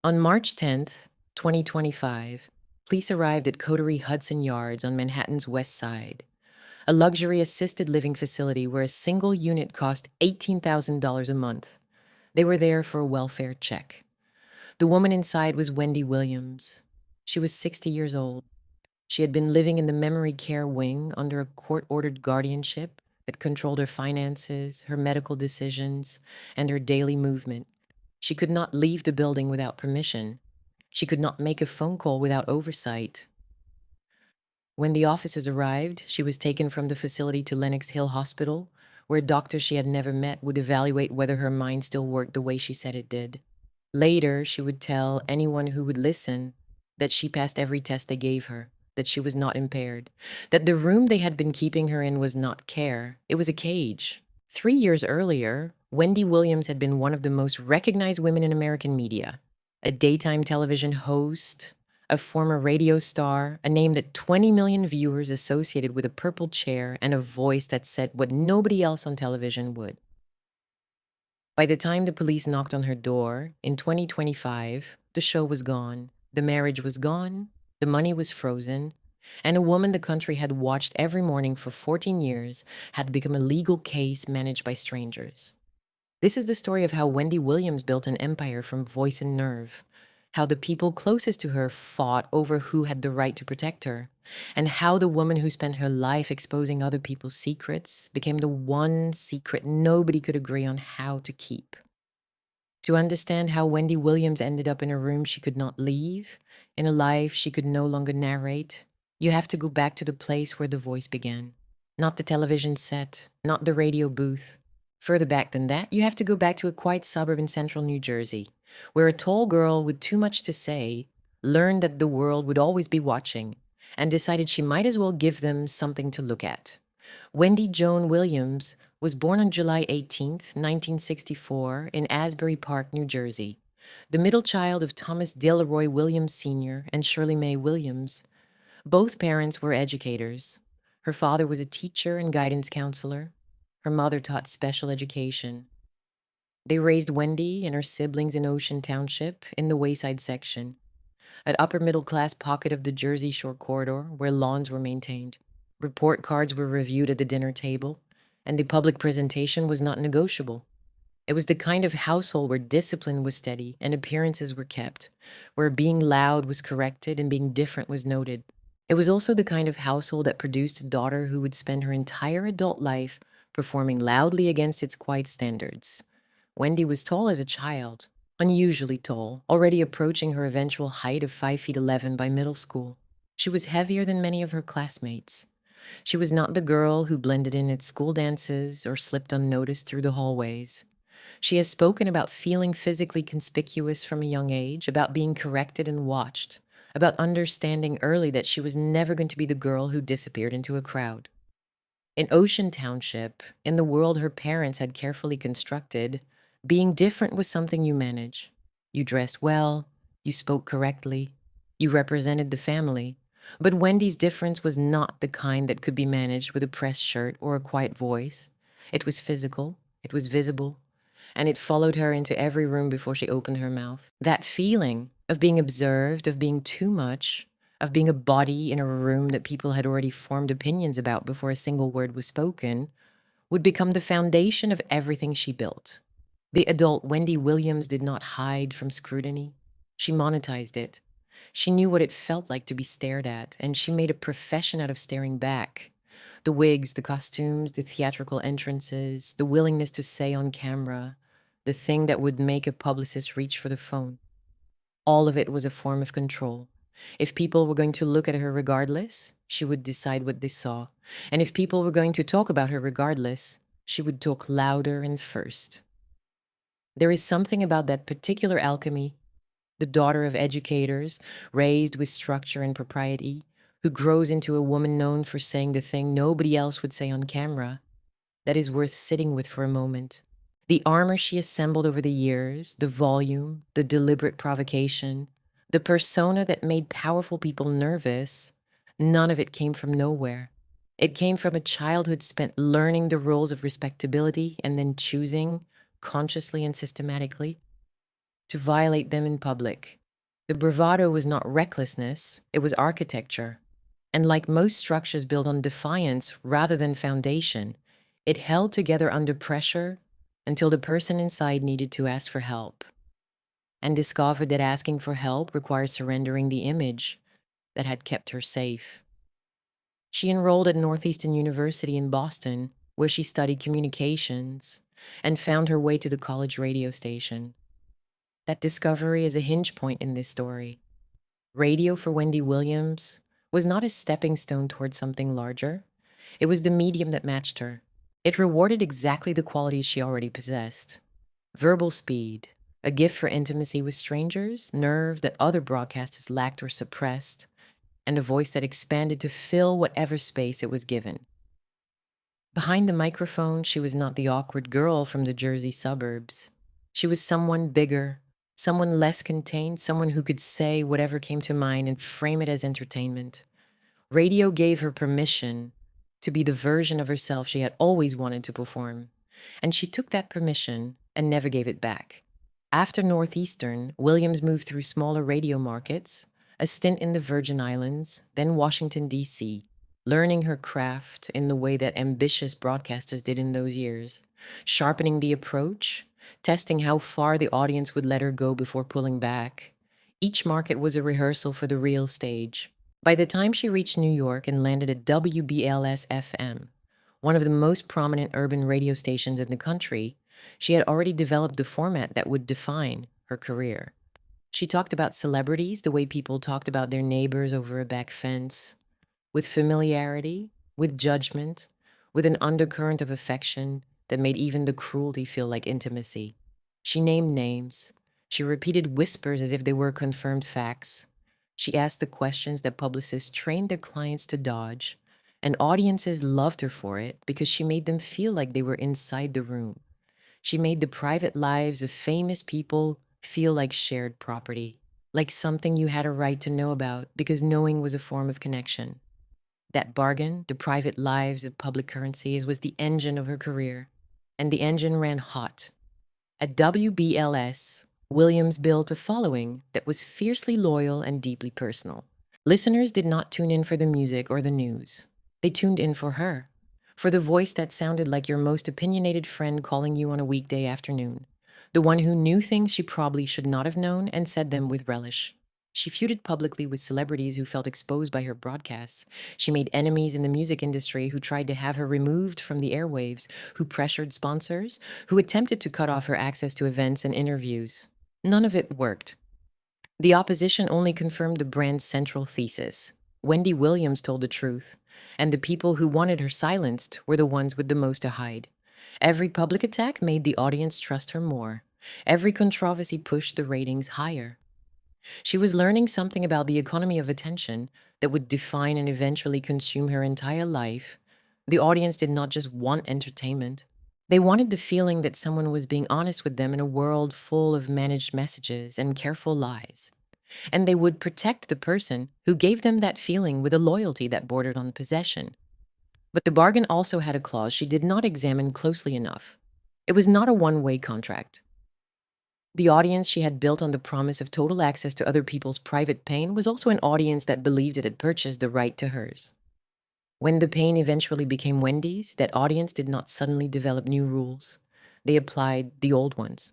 On March 10th, 2025, police arrived at Coterie Hudson Yards on Manhattan's West Side, a luxury assisted living facility where a single unit cost $18,000 a month. They were there for a welfare check. The woman inside was Wendy Williams. She was 60 years old. She had been living in the memory care wing under a court ordered guardianship that controlled her finances, her medical decisions, and her daily movement. She could not leave the building without permission. She could not make a phone call without oversight. When the officers arrived, she was taken from the facility to Lenox Hill Hospital, where doctors she had never met would evaluate whether her mind still worked the way she said it did. Later, she would tell anyone who would listen that she passed every test they gave her, that she was not impaired, that the room they had been keeping her in was not care, it was a cage. 3 years earlier, Wendy Williams had been one of the most recognized women in American media, a daytime television host, a former radio star, a name that 20 million viewers associated with a purple chair and a voice that said what nobody else on television would. By the time the police knocked on her door in 2025, the show was gone, the marriage was gone, the money was frozen, and a woman the country had watched every morning for 14 years had become a legal case managed by strangers. This is the story of how Wendy Williams built an empire from voice and nerve, how the people closest to her fought over who had the right to protect her, and how the woman who spent her life exposing other people's secrets became the one secret nobody could agree on how to keep. To understand how Wendy Williams ended up in a room she could not leave, in a life she could no longer narrate, you have to go back to the place where the voice began. Not the television set, not the radio booth. Further back than that, you have to go back to a quiet suburb in central New Jersey, where a tall girl with too much to say learned that the world would always be watching and decided she might as well give them something to look at. Wendy Joan Williams was born on July 18th, 1964, in Asbury Park, New Jersey, the middle child of Thomas Delroy Williams Sr. and Shirley Mae Williams. Both parents were educators. Her father was a teacher and guidance counselor. Her mother taught special education. They raised Wendy and her siblings in Ocean Township in the Wayside section, an upper middle class pocket of the Jersey Shore corridor where lawns were maintained. Report cards were reviewed at the dinner table, and the public presentation was not negotiable. It was the kind of household where discipline was steady and appearances were kept, where being loud was corrected and being different was noted. It was also the kind of household that produced a daughter who would spend her entire adult life performing loudly against its quiet standards. Wendy was tall as a child, unusually tall, already approaching her eventual height of 5 feet 11 by middle school. She was heavier than many of her classmates. She was not the girl who blended in at school dances or slipped unnoticed through the hallways. She has spoken about feeling physically conspicuous from a young age, about being corrected and watched, about understanding early that she was never going to be the girl who disappeared into a crowd. In Ocean Township, in the world her parents had carefully constructed, being different was something you manage. You dressed well, you spoke correctly, you represented the family. But Wendy's difference was not the kind that could be managed with a pressed shirt or a quiet voice. It was physical, it was visible, and it followed her into every room before she opened her mouth. That feeling of being observed, of being too much, of being a body in a room that people had already formed opinions about before a single word was spoken, would become the foundation of everything she built. The adult Wendy Williams did not hide from scrutiny. She monetized it. She knew what it felt like to be stared at, and she made a profession out of staring back. The wigs, the costumes, the theatrical entrances, the willingness to say on camera, the thing that would make a publicist reach for the phone. All of it was a form of control. If people were going to look at her regardless, she would decide what they saw. And if people were going to talk about her regardless, she would talk louder and first. There is something about that particular alchemy, the daughter of educators, raised with structure and propriety, who grows into a woman known for saying the thing nobody else would say on camera, that is worth sitting with for a moment. The armor she assembled over the years, the volume, the deliberate provocation, the persona that made powerful people nervous, none of it came from nowhere. It came from a childhood spent learning the roles of respectability and then choosing, consciously and systematically. to violate them in public. The bravado was not recklessness, it was architecture. And like most structures built on defiance rather than foundation, it held together under pressure until the person inside needed to ask for help and discovered that asking for help required surrendering the image that had kept her safe. She enrolled at Northeastern University in Boston, where she studied communications and found her way to the college radio station. That discovery is a hinge point in this story. Radio for Wendy Williams was not a stepping stone toward something larger. It was the medium that matched her. It rewarded exactly the qualities she already possessed: verbal speed, a gift for intimacy with strangers, nerve that other broadcasters lacked or suppressed, and a voice that expanded to fill whatever space it was given. Behind the microphone, she was not the awkward girl from the Jersey suburbs. She was someone bigger, someone less contained, someone who could say whatever came to mind and frame it as entertainment. Radio gave her permission to be the version of herself she had always wanted to perform, and she took that permission and never gave it back. After Northeastern, Williams moved through smaller radio markets, a stint in the Virgin Islands, then Washington, D.C., learning her craft in the way that ambitious broadcasters did in those years, sharpening the approach, testing how far the audience would let her go before pulling back. Each market was a rehearsal for the real stage. By the time she reached New York and landed at WBLS FM, one of the most prominent urban radio stations in the country, she had already developed the format that would define her career. She talked about celebrities the way people talked about their neighbors over a back fence, with familiarity, with judgment, with an undercurrent of affection that made even the cruelty feel like intimacy. She named names. She repeated whispers as if they were confirmed facts. She asked the questions that publicists trained their clients to dodge, and audiences loved her for it because she made them feel like they were inside the room. She made the private lives of famous people feel like shared property, like something you had a right to know about because knowing was a form of connection. That bargain, the private lives of public currencies, was the engine of her career, and the engine ran hot. At WBLS, Williams built a following that was fiercely loyal and deeply personal. Listeners did not tune in for the music or the news. They tuned in for her, for the voice that sounded like your most opinionated friend calling you on a weekday afternoon, the one who knew things she probably should not have known and said them with relish. She feuded publicly with celebrities who felt exposed by her broadcasts. She made enemies in the music industry who tried to have her removed from the airwaves, who pressured sponsors, who attempted to cut off her access to events and interviews. None of it worked. The opposition only confirmed the brand's central thesis. Wendy Williams told the truth, and the people who wanted her silenced were the ones with the most to hide. Every public attack made the audience trust her more. Every controversy pushed the ratings higher. She was learning something about the economy of attention that would define and eventually consume her entire life. The audience did not just want entertainment. They wanted the feeling that someone was being honest with them in a world full of managed messages and careful lies. And they would protect the person who gave them that feeling with a loyalty that bordered on possession. But the bargain also had a clause she did not examine closely enough. It was not a one-way contract. The audience she had built on the promise of total access to other people's private pain was also an audience that believed it had purchased the right to hers. When the pain eventually became Wendy's, that audience did not suddenly develop new rules. They applied the old ones.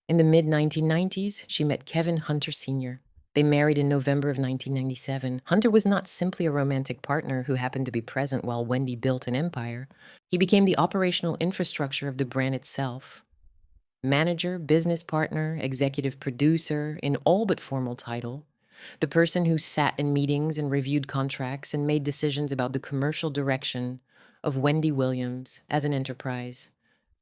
In the mid-1990s, she met Kevin Hunter Sr. They married in November of 1997. Hunter was not simply a romantic partner who happened to be present while Wendy built an empire. He became the operational infrastructure of the brand itself. Manager, business partner, executive producer, in all but formal title. The person who sat in meetings and reviewed contracts and made decisions about the commercial direction of Wendy Williams as an enterprise.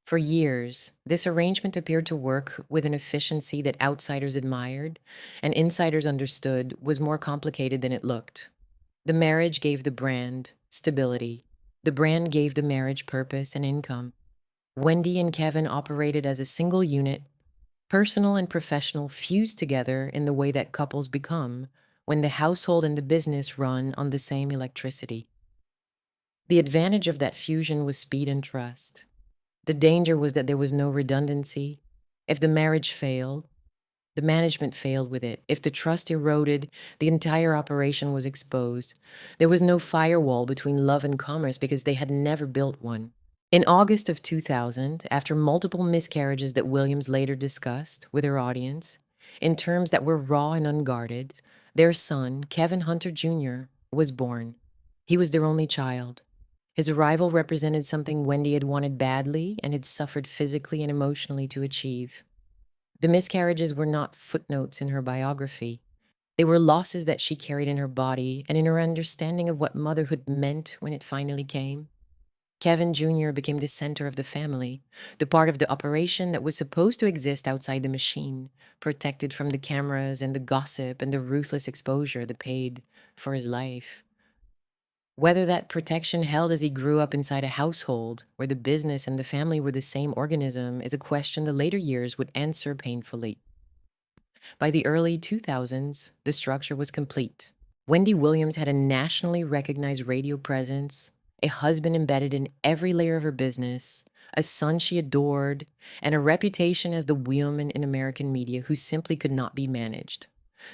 For years, this arrangement appeared to work with an efficiency that outsiders admired and insiders understood was more complicated than it looked. The marriage gave the brand stability. The brand gave the marriage purpose and income. Wendy and Kevin operated as a single unit, personal and professional fused together in the way that couples become when the household and the business run on the same electricity. The advantage of that fusion was speed and trust. The danger was that there was no redundancy. If the marriage failed, The management failed with it. If the trust eroded, the entire operation was exposed. There was no firewall between love and commerce because they had never built one. In August of 2000, after multiple miscarriages that Williams later discussed with her audience, in terms that were raw and unguarded, their son, Kevin Hunter Jr., was born. He was their only child. His arrival represented something Wendy had wanted badly and had suffered physically and emotionally to achieve. The miscarriages were not footnotes in her biography. They were losses that she carried in her body and in her understanding of what motherhood meant when it finally came. Kevin Jr. became the center of the family, the part of the operation that was supposed to exist outside the machine, protected from the cameras and the gossip and the ruthless exposure that paid for his life. Whether that protection held as he grew up inside a household where the business and the family were the same organism is a question the later years would answer painfully. By the early 2000s, the structure was complete. Wendy Williams had a nationally recognized radio presence, a husband embedded in every layer of her business, a son she adored, and a reputation as the woman in American media who simply could not be managed.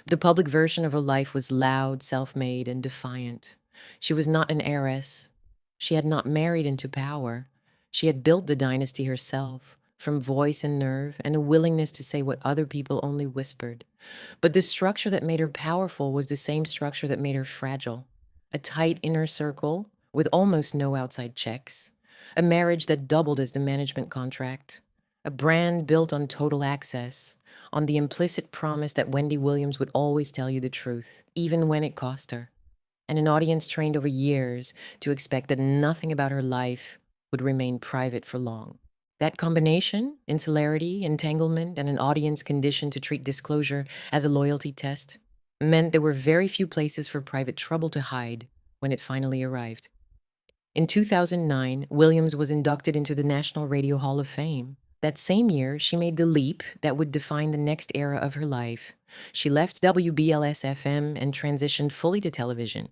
The public version of her life was loud, self-made, and defiant. She was not an heiress. She had not married into power. She had built the dynasty herself, from voice and nerve and a willingness to say what other people only whispered. But the structure that made her powerful was the same structure that made her fragile. A tight inner circle with almost no outside checks. A marriage that doubled as the management contract. A brand built on total access, on the implicit promise that Wendy Williams would always tell you the truth, even when it cost her. And an audience trained over years to expect that nothing about her life would remain private for long. That combination, insularity, entanglement, and an audience conditioned to treat disclosure as a loyalty test, meant there were very few places for private trouble to hide when it finally arrived. In 2009, Williams was inducted into the National Radio Hall of Fame. That same year, she made the leap that would define the next era of her life. She left WBLS-FM and transitioned fully to television.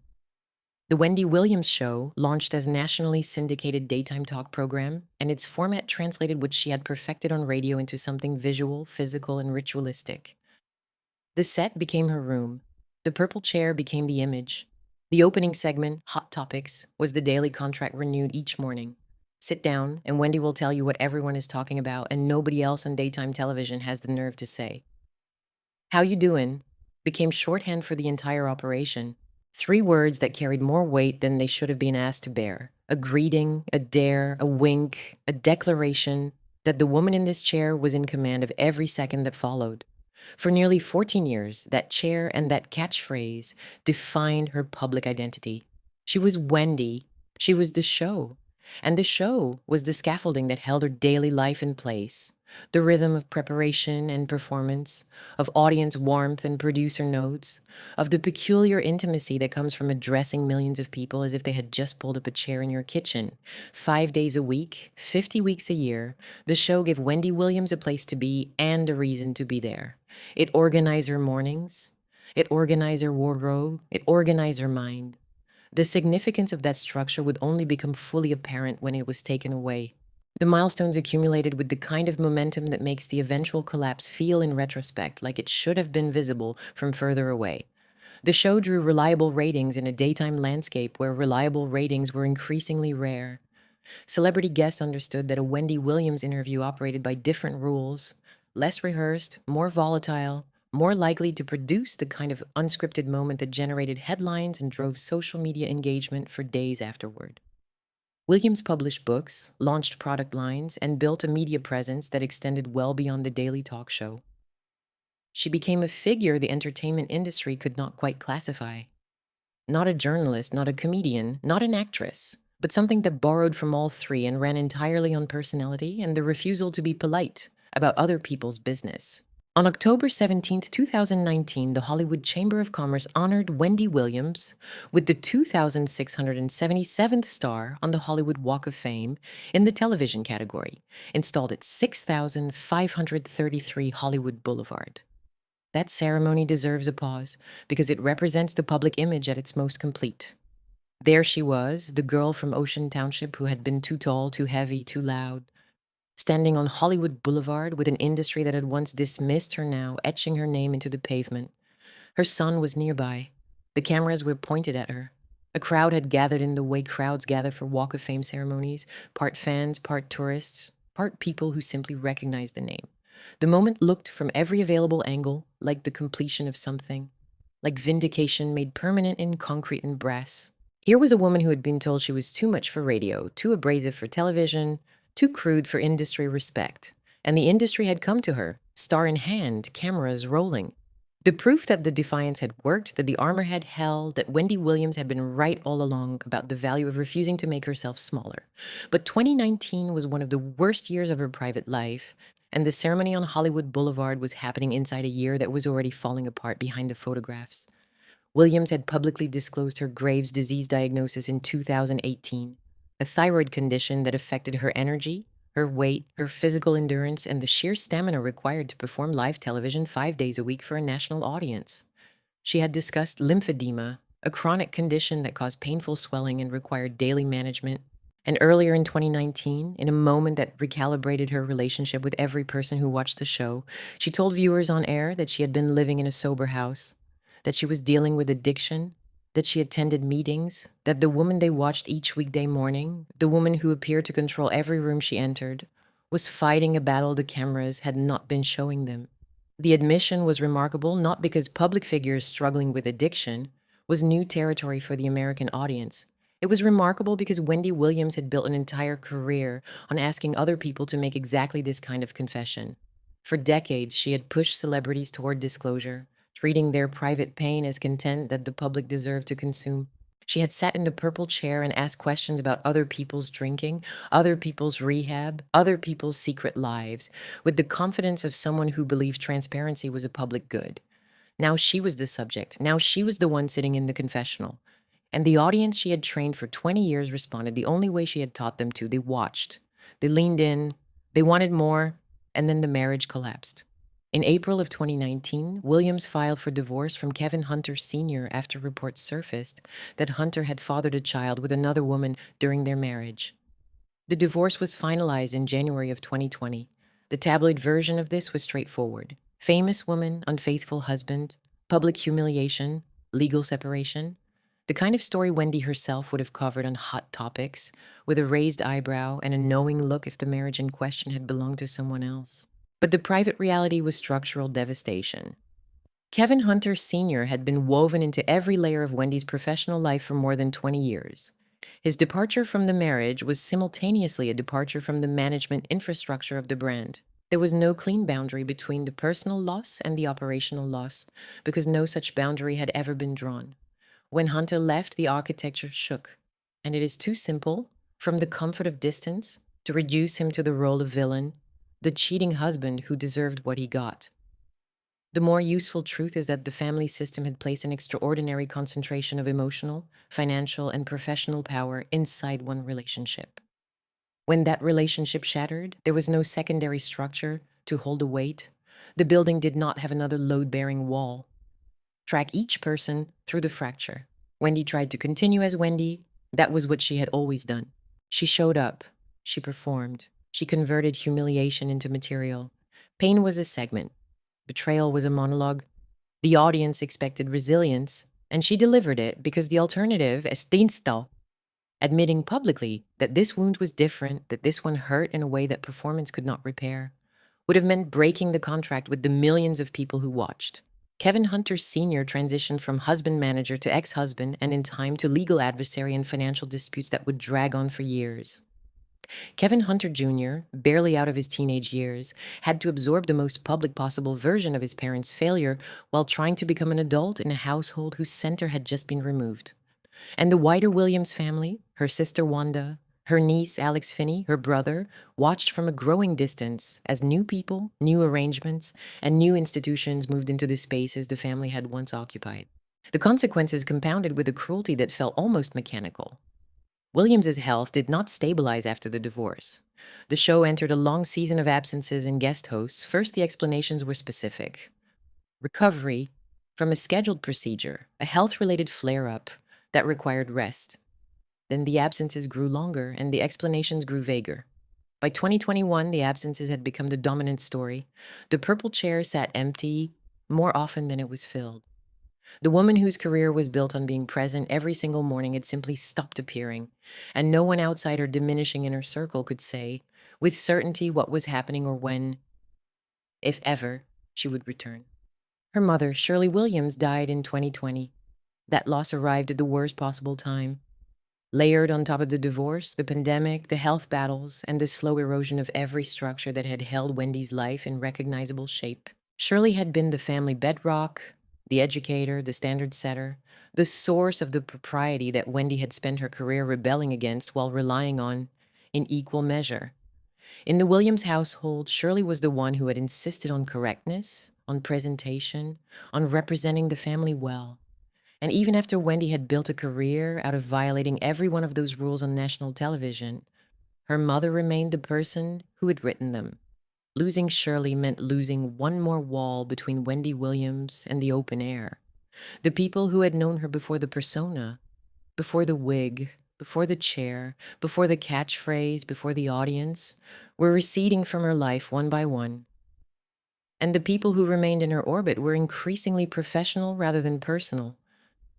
The Wendy Williams Show launched as a nationally syndicated daytime talk program, and its format translated what she had perfected on radio into something visual, physical, and ritualistic. The set became her room. The purple chair became the image. The opening segment, Hot Topics, was the daily contract renewed each morning. Sit down, and Wendy will tell you what everyone is talking about and nobody else on daytime television has the nerve to say. How you doing became shorthand for the entire operation. 3 words that carried more weight than they should have been asked to bear. A greeting, a dare, a wink, a declaration that the woman in this chair was in command of every second that followed. For nearly 14 years, that chair and that catchphrase defined her public identity. She was Wendy. She was the show. And the show was the scaffolding that held her daily life in place. The rhythm of preparation and performance, of audience warmth and producer notes, of the peculiar intimacy that comes from addressing millions of people as if they had just pulled up a chair in your kitchen. 5 days a week, 50 weeks a year, the show gave Wendy Williams a place to be and a reason to be there. It organized her mornings. It organized her wardrobe. It organized her mind. The significance of that structure would only become fully apparent when it was taken away. The milestones accumulated with the kind of momentum that makes the eventual collapse feel in retrospect like it should have been visible from further away. The show drew reliable ratings in a daytime landscape where reliable ratings were increasingly rare. Celebrity guests understood that a Wendy Williams interview operated by different rules, less rehearsed, more volatile, more likely to produce the kind of unscripted moment that generated headlines and drove social media engagement for days afterward. Williams published books, launched product lines, and built a media presence that extended well beyond the daily talk show. She became a figure the entertainment industry could not quite classify. Not a journalist, not a comedian, not an actress, but something that borrowed from all 3 and ran entirely on personality and the refusal to be polite about other people's business. On October 17, 2019, the Hollywood Chamber of Commerce honored Wendy Williams with the 2,677th star on the Hollywood Walk of Fame in the television category, installed at 6,533 Hollywood Boulevard. That ceremony deserves a pause because it represents the public image at its most complete. There she was, the girl from Ocean Township who had been too tall, too heavy, too loud. standing on Hollywood Boulevard with an industry that had once dismissed her now etching her name into the pavement. Her son was nearby. The cameras were pointed at her. A crowd had gathered in the way crowds gather for Walk of Fame ceremonies, part fans, part tourists, part people who simply recognized the name. The moment looked from every available angle like the completion of something, like vindication made permanent in concrete and brass. Here was a woman who had been told she was too much for radio, too abrasive for television, too crude for industry respect. And the industry had come to her, star in hand, cameras rolling. The proof that the defiance had worked, that the armor had held, that Wendy Williams had been right all along about the value of refusing to make herself smaller. But 2019 was one of the worst years of her private life, and the ceremony on Hollywood Boulevard was happening inside a year that was already falling apart behind the photographs. Williams had publicly disclosed her Graves' disease diagnosis in 2018, a thyroid condition that affected her energy, her weight, her physical endurance, and the sheer stamina required to perform live television 5 days a week for a national audience. She had discussed lymphedema, a chronic condition that caused painful swelling and required daily management. And earlier in 2019, in a moment that recalibrated her relationship with every person who watched the show, she told viewers on air that she had been living in a sober house, that she was dealing with addiction, that she attended meetings, that the woman they watched each weekday morning, the woman who appeared to control every room she entered, was fighting a battle the cameras had not been showing them. The admission was remarkable not because public figures struggling with addiction was new territory for the American audience. It was remarkable because Wendy Williams had built an entire career on asking other people to make exactly this kind of confession. For decades, she had pushed celebrities toward disclosure, treating their private pain as content that the public deserved to consume. She had sat in the purple chair and asked questions about other people's drinking, other people's rehab, other people's secret lives, with the confidence of someone who believed transparency was a public good. Now she was the subject. Now she was the one sitting in the confessional. And the audience she had trained for 20 years responded the only way she had taught them to. They watched. They leaned in. They wanted more. And then the marriage collapsed. In April of 2019, Williams filed for divorce from Kevin Hunter Sr. after reports surfaced that Hunter had fathered a child with another woman during their marriage. The divorce was finalized in January of 2020. The tabloid version of this was straightforward. Famous woman, unfaithful husband, public humiliation, legal separation. The kind of story Wendy herself would have covered on Hot Topics, with a raised eyebrow and a knowing look if the marriage in question had belonged to someone else. But the private reality was structural devastation. Kevin Hunter Sr. had been woven into every layer of Wendy's professional life for more than 20 years. His departure from the marriage was simultaneously a departure from the management infrastructure of the brand. There was no clean boundary between the personal loss and the operational loss, because no such boundary had ever been drawn. When Hunter left, the architecture shook, and it is too simple, from the comfort of distance, to reduce him to the role of villain, the cheating husband who deserved what he got. The more useful truth is that the family system had placed an extraordinary concentration of emotional, financial, and professional power inside one relationship. When that relationship shattered, there was no secondary structure to hold the weight. The building did not have another load-bearing wall. Track each person through the fracture. Wendy tried to continue as Wendy. That was what she had always done. She showed up. She performed. She converted humiliation into material. Pain was a segment. Betrayal was a monologue. The audience expected resilience, and she delivered it because the alternative, estinsto, admitting publicly that this wound was different, that this one hurt in a way that performance could not repair, would have meant breaking the contract with the millions of people who watched. Kevin Hunter Sr. transitioned from husband manager to ex-husband and in time to legal adversary and financial disputes that would drag on for years. Kevin Hunter Jr., barely out of his teenage years, had to absorb the most public possible version of his parents' failure while trying to become an adult in a household whose center had just been removed. And the wider Williams family, her sister Wanda, her niece Alex Finney, her brother, watched from a growing distance as new people, new arrangements, and new institutions moved into the spaces the family had once occupied. The consequences compounded with a cruelty that felt almost mechanical. Williams's health did not stabilize after the divorce. The show entered a long season of absences and guest hosts. First, the explanations were specific. Recovery from a scheduled procedure, a health-related flare-up that required rest. Then the absences grew longer and the explanations grew vaguer. By 2021, the absences had become the dominant story. The purple chair sat empty more often than it was filled. The woman whose career was built on being present every single morning had simply stopped appearing, and no one outside her diminishing inner circle could say, with certainty, what was happening or when, if ever, she would return. Her mother, Shirley Williams, died in 2020. That loss arrived at the worst possible time. Layered on top of the divorce, the pandemic, the health battles, and the slow erosion of every structure that had held Wendy's life in recognizable shape. Shirley had been the family bedrock, the educator, the standard setter, the source of the propriety that Wendy had spent her career rebelling against while relying on in equal measure. In the Williams household, Shirley was the one who had insisted on correctness, on presentation, on representing the family well. And even after Wendy had built a career out of violating every one of those rules on national television, her mother remained the person who had written them. Losing Shirley meant losing one more wall between Wendy Williams and the open air. The people who had known her before the persona, before the wig, before the chair, before the catchphrase, before the audience, were receding from her life one by one. And the people who remained in her orbit were increasingly professional rather than personal.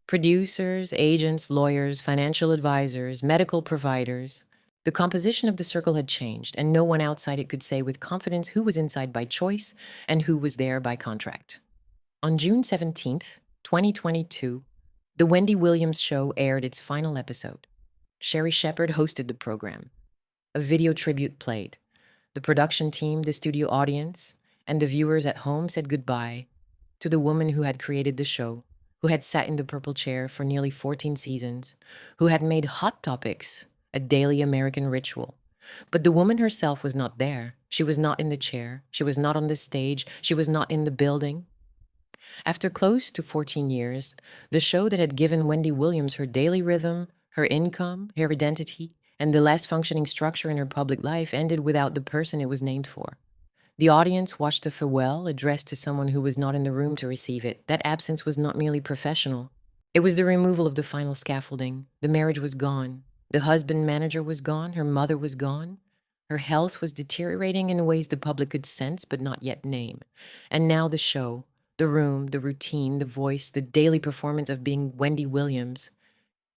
Producers, agents, lawyers, financial advisors, medical providers. The composition of the circle had changed, and no one outside it could say with confidence who was inside by choice and who was there by contract. On June 17th, 2022, The Wendy Williams Show aired its final episode. Sherry Shepard hosted the program. A video tribute played. The production team, the studio audience, and the viewers at home said goodbye to the woman who had created the show, who had sat in the purple chair for nearly 14 seasons, who had made Hot Topics a daily American ritual. But the woman herself was not there. She was not in the chair. She was not on the stage. She was not in the building. After close to 14 years, the show that had given Wendy Williams her daily rhythm, her income, her identity, and the last functioning structure in her public life ended without the person it was named for. The audience watched a farewell addressed to someone who was not in the room to receive it. That absence was not merely professional. It was the removal of the final scaffolding. The marriage was gone. The husband manager was gone. Her mother was gone. Her health was deteriorating in ways the public could sense but not yet name. And now the show, the room, the routine, the voice, the daily performance of being Wendy Williams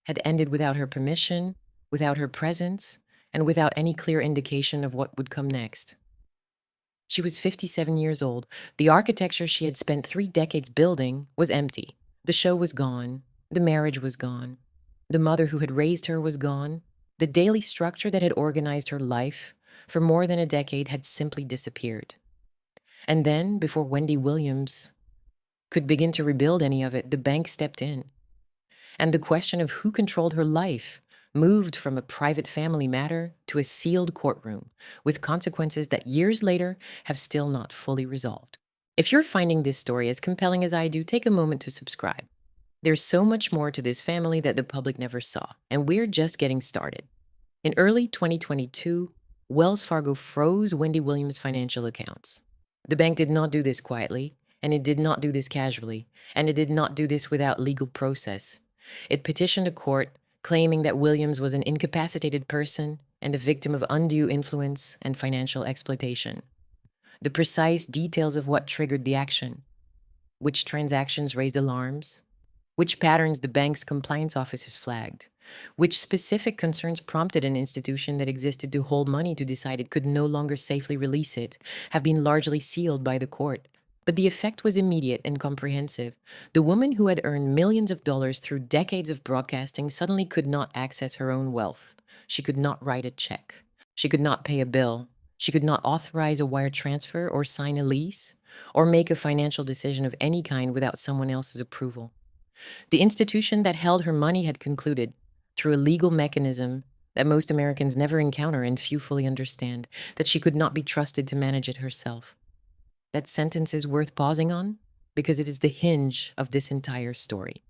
had ended without her permission, without her presence, and without any clear indication of what would come next. She was 57 years old. The architecture she had spent 3 decades building was empty. The show was gone. The marriage was gone. The mother who had raised her was gone. The daily structure that had organized her life for more than a decade had simply disappeared. And then, before Wendy Williams could begin to rebuild any of it, the bank stepped in. And the question of who controlled her life moved from a private family matter to a sealed courtroom, with consequences that years later have still not fully resolved. If you're finding this story as compelling as I do, take a moment to subscribe. There's so much more to this family that the public never saw, and we're just getting started. In early 2022, Wells Fargo froze Wendy Williams' financial accounts. The bank did not do this quietly, and it did not do this casually, and it did not do this without legal process. It petitioned a court claiming that Williams was an incapacitated person and a victim of undue influence and financial exploitation. The precise details of what triggered the action, which transactions raised alarms, which patterns the bank's compliance officers flagged, which specific concerns prompted an institution that existed to hold money to decide it could no longer safely release it, have been largely sealed by the court. But the effect was immediate and comprehensive. The woman who had earned millions of dollars through decades of broadcasting suddenly could not access her own wealth. She could not write a check. She could not pay a bill. She could not authorize a wire transfer or sign a lease or make a financial decision of any kind without someone else's approval. The institution that held her money had concluded, through a legal mechanism that most Americans never encounter and few fully understand, that she could not be trusted to manage it herself. That sentence is worth pausing on because it is the hinge of this entire story.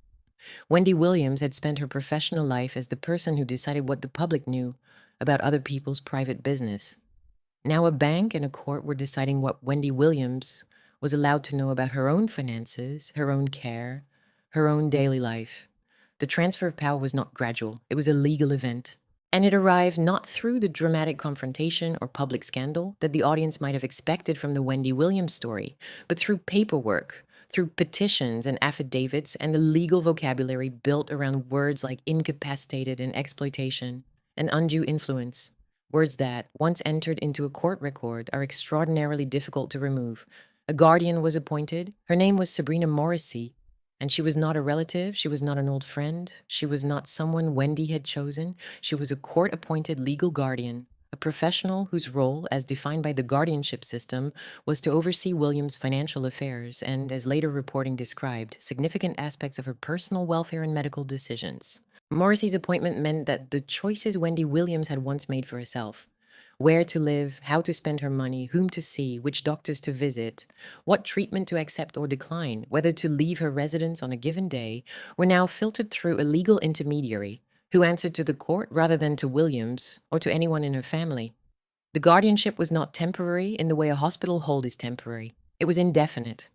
Wendy Williams had spent her professional life as the person who decided what the public knew about other people's private business. Now a bank and a court were deciding what Wendy Williams was allowed to know about her own finances, her own care, her own daily life. The transfer of power was not gradual. It was a legal event. And it arrived not through the dramatic confrontation or public scandal that the audience might have expected from the Wendy Williams story, but through paperwork, through petitions and affidavits and a legal vocabulary built around words like incapacitated and exploitation and undue influence. Words that, once entered into a court record, are extraordinarily difficult to remove. A guardian was appointed. Her name was Sabrina Morrissey, and she was not a relative. She was not an old friend. She was not someone Wendy had chosen. She was a court-appointed legal guardian, a professional whose role, as defined by the guardianship system, was to oversee Williams' financial affairs and, as later reporting described, significant aspects of her personal welfare and medical decisions. Morrissey's appointment meant that the choices Wendy Williams had once made for herself, where to live, how to spend her money, whom to see, which doctors to visit, what treatment to accept or decline, whether to leave her residence on a given day, were now filtered through a legal intermediary who answered to the court rather than to Williams or to anyone in her family. The guardianship was not temporary in the way a hospital hold is temporary. It was indefinite.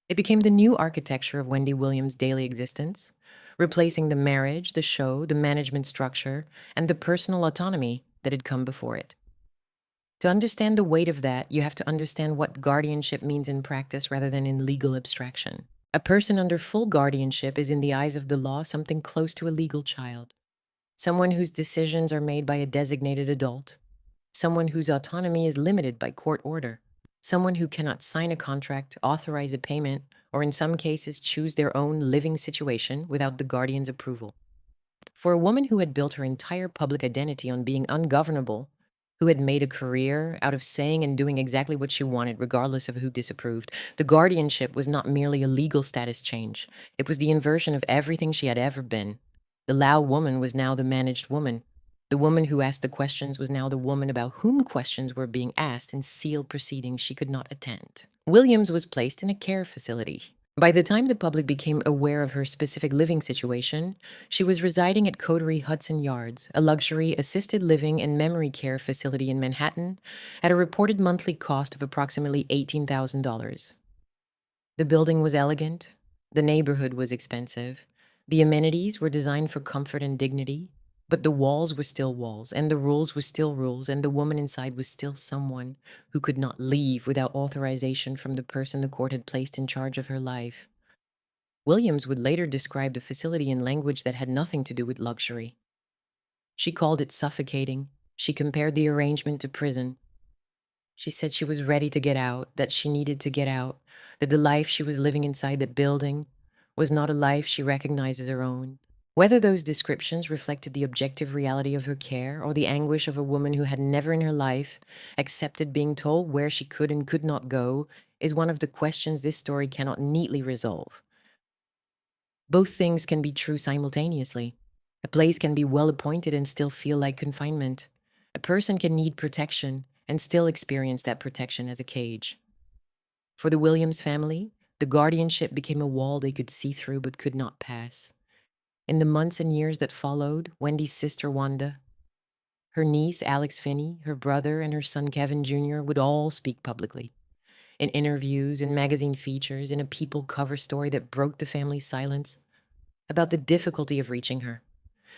It became the new architecture of Wendy Williams' daily existence, replacing the marriage, the show, the management structure, and the personal autonomy that had come before it. To understand the weight of that, you have to understand what guardianship means in practice rather than in legal abstraction. A person under full guardianship is, in the eyes of the law, something close to a legal child, someone whose decisions are made by a designated adult, someone whose autonomy is limited by court order, someone who cannot sign a contract, authorize a payment, or in some cases choose their own living situation without the guardian's approval. For a woman who had built her entire public identity on being ungovernable, who had made a career out of saying and doing exactly what she wanted, regardless of who disapproved, the guardianship was not merely a legal status change. It was the inversion of everything she had ever been. The loud woman was now the managed woman. The woman who asked the questions was now the woman about whom questions were being asked in sealed proceedings she could not attend. Williams was placed in a care facility. By the time the public became aware of her specific living situation, she was residing at Coterie Hudson Yards, a luxury assisted living and memory care facility in Manhattan, at a reported monthly cost of approximately $18,000. The building was elegant, the neighborhood was expensive, the amenities were designed for comfort and dignity, but the walls were still walls, and the rules were still rules, and the woman inside was still someone who could not leave without authorization from the person the court had placed in charge of her life. Williams would later describe the facility in language that had nothing to do with luxury. She called it suffocating. She compared the arrangement to prison. She said she was ready to get out, that she needed to get out, that the life she was living inside that building was not a life she recognized as her own. Whether those descriptions reflected the objective reality of her care or the anguish of a woman who had never in her life accepted being told where she could and could not go is one of the questions this story cannot neatly resolve. Both things can be true simultaneously. A place can be well appointed and still feel like confinement. A person can need protection and still experience that protection as a cage. For the Williams family, the guardianship became a wall they could see through but could not pass. In the months and years that followed, Wendy's sister Wanda, her niece Alex Finney, her brother, and her son Kevin Jr. would all speak publicly. In interviews, in magazine features, in a People cover story that broke the family's silence, about the difficulty of reaching her.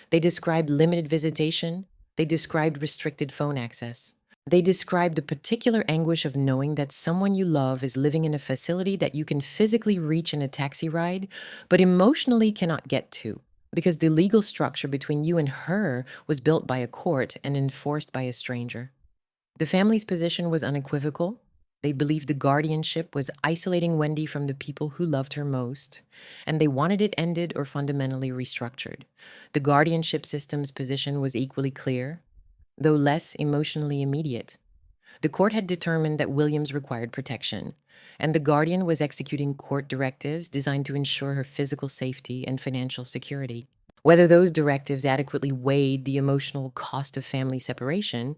They described limited visitation. They described restricted phone access. They described the particular anguish of knowing that someone you love is living in a facility that you can physically reach in a taxi ride, but emotionally cannot get to, because the legal structure between you and her was built by a court and enforced by a stranger. The family's position was unequivocal. They believed the guardianship was isolating Wendy from the people who loved her most, and they wanted it ended or fundamentally restructured. The guardianship system's position was equally clear, though less emotionally immediate. The court had determined that Williams required protection, and the guardian was executing court directives designed to ensure her physical safety and financial security. Whether those directives adequately weighed the emotional cost of family separation,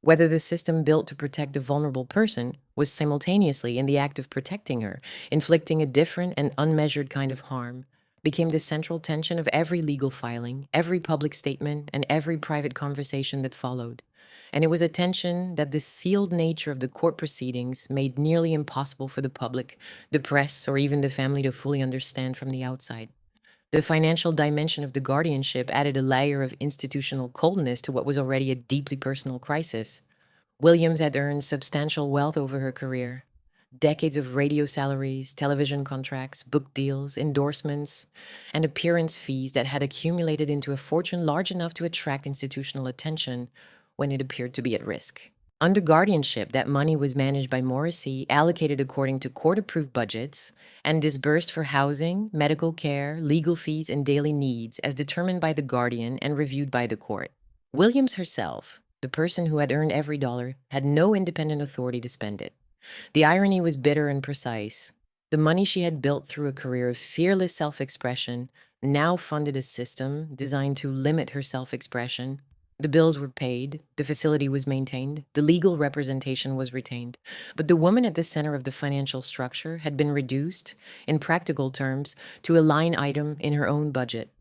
whether the system built to protect a vulnerable person was simultaneously in the act of protecting her, inflicting a different and unmeasured kind of harm, became the central tension of every legal filing, every public statement, and every private conversation that followed. And it was a tension that the sealed nature of the court proceedings made nearly impossible for the public, the press, or even the family to fully understand from the outside. The financial dimension of the guardianship added a layer of institutional coldness to what was already a deeply personal crisis. Williams had earned substantial wealth over her career. Decades of radio salaries, television contracts, book deals, endorsements, and appearance fees that had accumulated into a fortune large enough to attract institutional attention when it appeared to be at risk. Under guardianship, that money was managed by Morrissey, allocated according to court-approved budgets, and disbursed for housing, medical care, legal fees, and daily needs as determined by the guardian and reviewed by the court. Williams herself, the person who had earned every dollar, had no independent authority to spend it. The irony was bitter and precise. The money she had built through a career of fearless self-expression now funded a system designed to limit her self-expression. The bills were paid, the facility was maintained, the legal representation was retained, but the woman at the center of the financial structure had been reduced, in practical terms, to a line item in her own budget.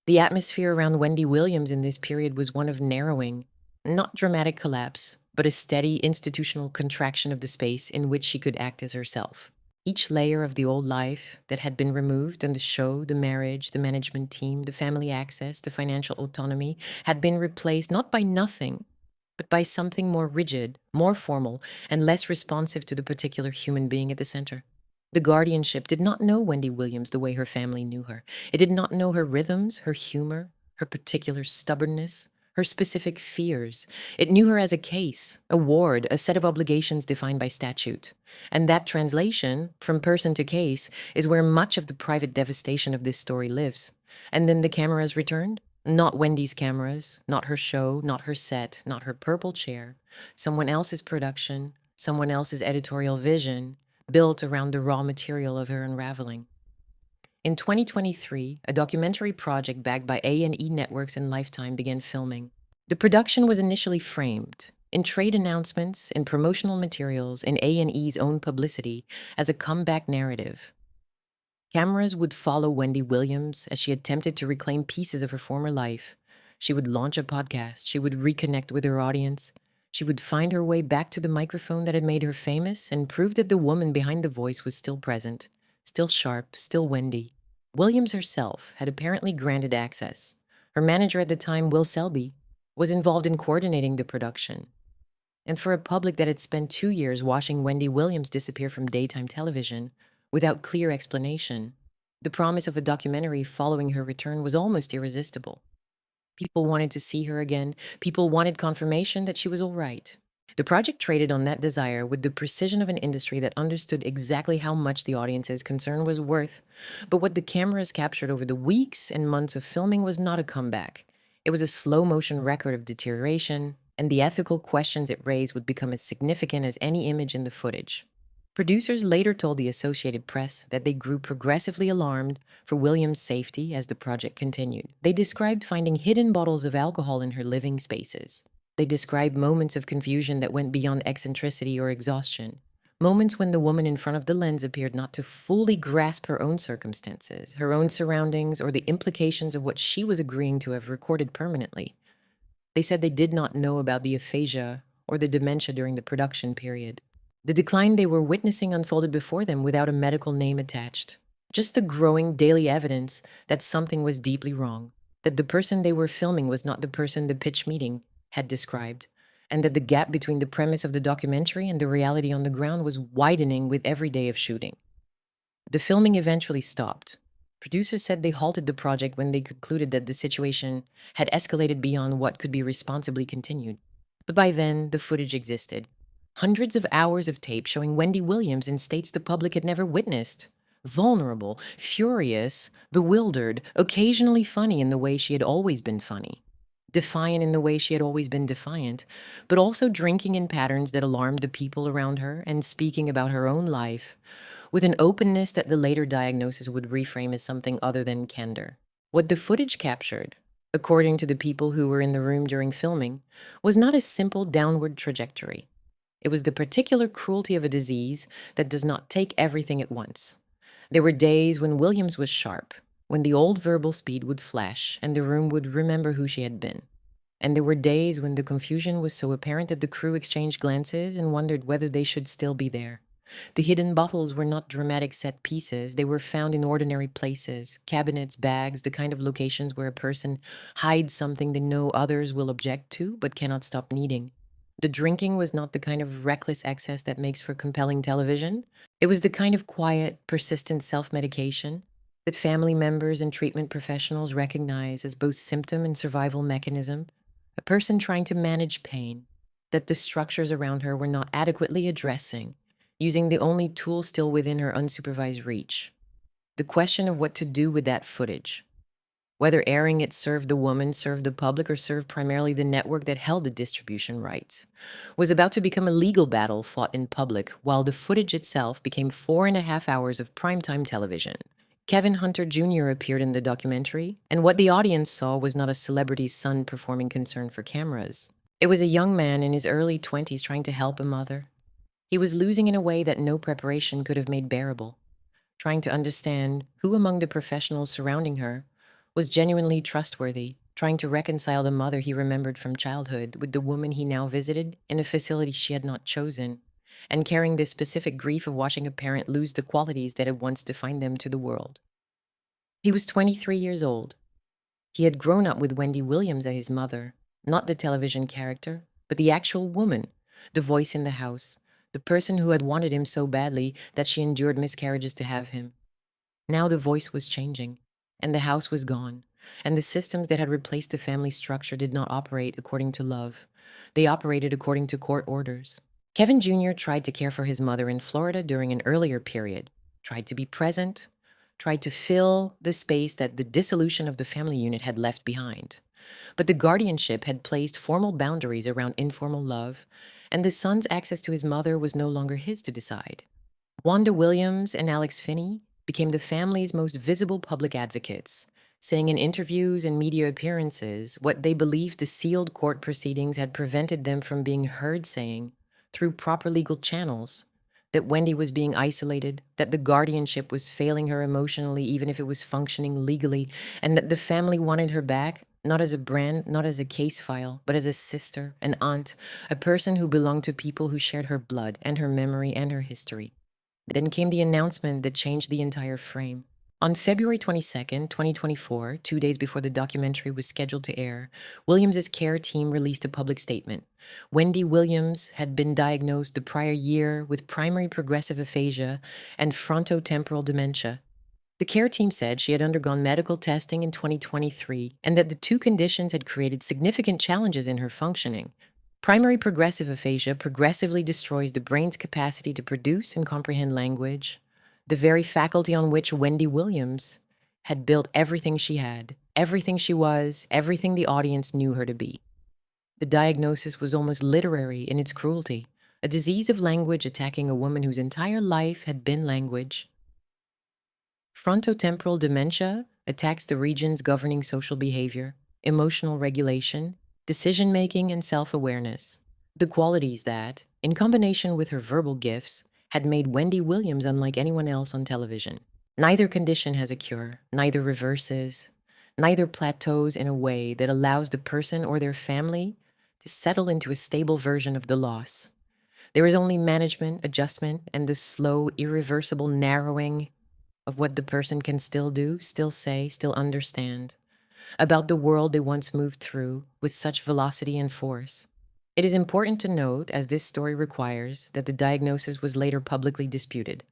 The atmosphere around Wendy Williams in this period was one of narrowing, not dramatic collapse, but a steady institutional contraction of the space in which she could act as herself. Each layer of the old life that had been removed, and the show, the marriage, the management team, the family access, the financial autonomy, had been replaced not by nothing, but by something more rigid, more formal, and less responsive to the particular human being at the center. The guardianship did not know Wendy Williams the way her family knew her. It did not know her rhythms, her humor, her particular stubbornness, her specific fears. It knew her as a case, a ward, a set of obligations defined by statute. And that translation, from person to case, is where much of the private devastation of this story lives. And then the cameras returned. Not Wendy's cameras, not her show, not her set, not her purple chair. Someone else's production, someone else's editorial vision, built around the raw material of her unraveling. In 2023, a documentary project backed by A&E Networks and Lifetime began filming. The production was initially framed in trade announcements, in promotional materials, in A&E's own publicity as a comeback narrative. Cameras would follow Wendy Williams as she attempted to reclaim pieces of her former life. She would launch a podcast. She would reconnect with her audience. She would find her way back to the microphone that had made her famous and prove that the woman behind the voice was still present, still sharp, still Wendy. Williams herself had apparently granted access. Her manager at the time, Will Selby, was involved in coordinating the production. And for a public that had spent 2 years watching Wendy Williams disappear from daytime television without clear explanation, the promise of a documentary following her return was almost irresistible. People wanted to see her again. People wanted confirmation that she was all right. The project traded on that desire with the precision of an industry that understood exactly how much the audience's concern was worth. But what the cameras captured over the weeks and months of filming was not a comeback. It was a slow-motion record of deterioration, and the ethical questions it raised would become as significant as any image in the footage. Producers later told the Associated Press that they grew progressively alarmed for Williams' safety as the project continued. They described finding hidden bottles of alcohol in her living spaces. They described moments of confusion that went beyond eccentricity or exhaustion. Moments when the woman in front of the lens appeared not to fully grasp her own circumstances, her own surroundings, or the implications of what she was agreeing to have recorded permanently. They said they did not know about the aphasia or the dementia during the production period. The decline they were witnessing unfolded before them without a medical name attached. Just the growing daily evidence that something was deeply wrong, that the person they were filming was not the person the pitch meeting had described, and that the gap between the premise of the documentary and the reality on the ground was widening with every day of shooting. The filming eventually stopped. Producers said they halted the project when they concluded that the situation had escalated beyond what could be responsibly continued. But by then, the footage existed. Hundreds of hours of tape showing Wendy Williams in states the public had never witnessed. Vulnerable, furious, bewildered, occasionally funny in the way she had always been funny. Defiant in the way she had always been defiant, but also drinking in patterns that alarmed the people around her and speaking about her own life with an openness that the later diagnosis would reframe as something other than candor. What the footage captured, according to the people who were in the room during filming, was not a simple downward trajectory. It was the particular cruelty of a disease that does not take everything at once. There were days when Williams was sharp, when the old verbal speed would flash and the room would remember who she had been. And there were days when the confusion was so apparent that the crew exchanged glances and wondered whether they should still be there. The hidden bottles were not dramatic set pieces, they were found in ordinary places cabinets, bags, the kind of locations where a person hides something they know others will object to but cannot stop needing. The drinking was not the kind of reckless excess that makes for compelling television. It was the kind of quiet, persistent self medication that family members and treatment professionals recognize as both symptom and survival mechanism. A person trying to manage pain that the structures around her were not adequately addressing, using the only tool still within her unsupervised reach. The question of what to do with that footage, whether airing it served the woman, served the public, or served primarily the network that held the distribution rights, was about to become a legal battle fought in public, while the footage itself became 4.5 hours of primetime television. Kevin Hunter Jr. appeared in the documentary, and what the audience saw was not a celebrity's son performing concern for cameras. It was a young man in his early 20s trying to help a mother. He was losing in a way that no preparation could have made bearable, trying to understand who among the professionals surrounding her was genuinely trustworthy, trying to reconcile the mother he remembered from childhood with the woman he now visited in a facility she had not chosen, and carrying the specific grief of watching a parent lose the qualities that had once defined them to the world. He was 23 years old. He had grown up with Wendy Williams as his mother, not the television character, but the actual woman, the voice in the house, the person who had wanted him so badly that she endured miscarriages to have him. Now the voice was changing, and the house was gone, and the systems that had replaced the family structure did not operate according to love. They operated according to court orders. Kevin Jr. tried to care for his mother in Florida during an earlier period, tried to be present, tried to fill the space that the dissolution of the family unit had left behind. But the guardianship had placed formal boundaries around informal love, and the son's access to his mother was no longer his to decide. Wanda Williams and Alex Finney became the family's most visible public advocates, saying in interviews and media appearances what they believed the sealed court proceedings had prevented them from being heard saying, through proper legal channels, that Wendy was being isolated, that the guardianship was failing her emotionally even if it was functioning legally, and that the family wanted her back, not as a brand, not as a case file, but as a sister, an aunt, a person who belonged to people who shared her blood and her memory and her history. Then came the announcement that changed the entire frame. On February 22nd, 2024, 2 days before the documentary was scheduled to air, Williams' care team released a public statement. Wendy Williams had been diagnosed the prior year with primary progressive aphasia and frontotemporal dementia. The care team said she had undergone medical testing in 2023 and that the two conditions had created significant challenges in her functioning. Primary progressive aphasia progressively destroys the brain's capacity to produce and comprehend language, the very faculty on which Wendy Williams had built everything she had, everything she was, everything the audience knew her to be. The diagnosis was almost literary in its cruelty, a disease of language attacking a woman whose entire life had been language. Frontotemporal dementia attacks the regions governing social behavior, emotional regulation, decision-making, and self-awareness. The qualities that, in combination with her verbal gifts, had made Wendy Williams unlike anyone else on television. Neither condition has a cure, neither reverses, neither plateaus in a way that allows the person or their family to settle into a stable version of the loss. There is only management, adjustment, and the slow, irreversible narrowing of what the person can still do, still say, still understand about the world they once moved through with such velocity and force. It is important to note, as this story requires, that the diagnosis was later publicly disputed.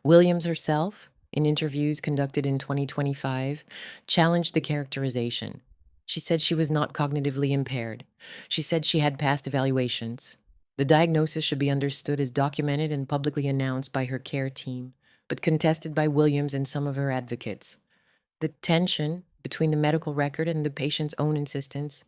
Williams herself, in interviews conducted in 2025, challenged the characterization. She said she was not cognitively impaired. She said she had passed evaluations. The diagnosis should be understood as documented and publicly announced by her care team, but contested by Williams and some of her advocates. The tension between the medical record and the patient's own insistence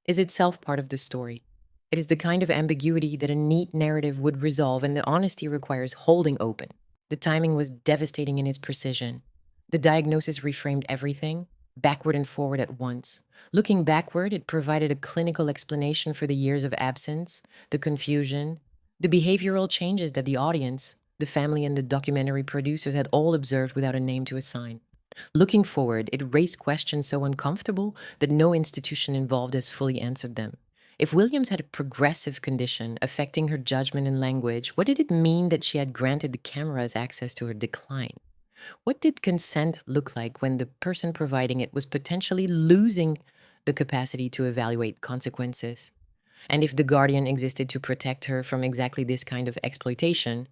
is itself part of the story. It is the kind of ambiguity that a neat narrative would resolve, and the honesty requires holding open. The timing was devastating in its precision. The diagnosis reframed everything, backward and forward at once. Looking backward, it provided a clinical explanation for the years of absence, the confusion, the behavioral changes that the audience, the family, and the documentary producers had all observed without a name to assign. Looking forward, it raised questions so uncomfortable that no institution involved has fully answered them. If Williams had a progressive condition affecting her judgment and language, what did it mean that she had granted the cameras access to her decline? What did consent look like when the person providing it was potentially losing the capacity to evaluate consequences? And if the guardian existed to protect her from exactly this kind of exploitation,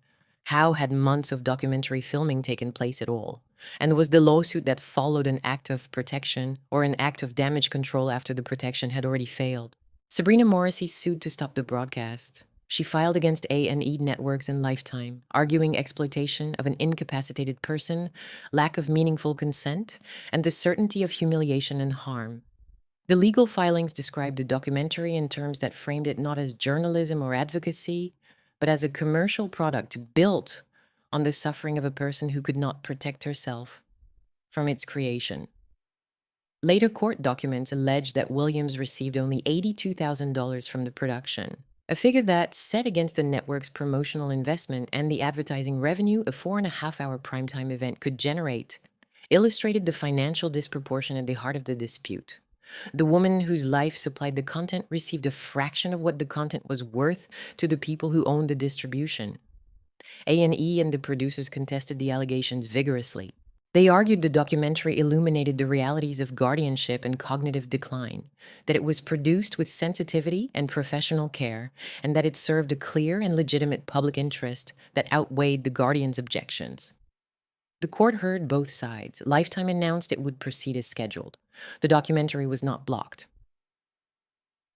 how had months of documentary filming taken place at all? And was the lawsuit that followed an act of protection or an act of damage control after the protection had already failed? Sabrina Morrissey sued to stop the broadcast. She filed against A&E Networks and Lifetime, arguing exploitation of an incapacitated person, lack of meaningful consent, and the certainty of humiliation and harm. The legal filings described the documentary in terms that framed it not as journalism or advocacy, but as a commercial product built on the suffering of a person who could not protect herself from its creation. Later court documents allege that Williams received only $82,000 from the production, a figure that, set against the network's promotional investment and the advertising revenue a 4.5-hour primetime event could generate, illustrated the financial disproportion at the heart of the dispute. The woman whose life supplied the content received a fraction of what the content was worth to the people who owned the distribution. A&E and the producers contested the allegations vigorously. They argued the documentary illuminated the realities of guardianship and cognitive decline, that it was produced with sensitivity and professional care, and that it served a clear and legitimate public interest that outweighed the guardian's objections. The court heard both sides. Lifetime announced it would proceed as scheduled. The documentary was not blocked.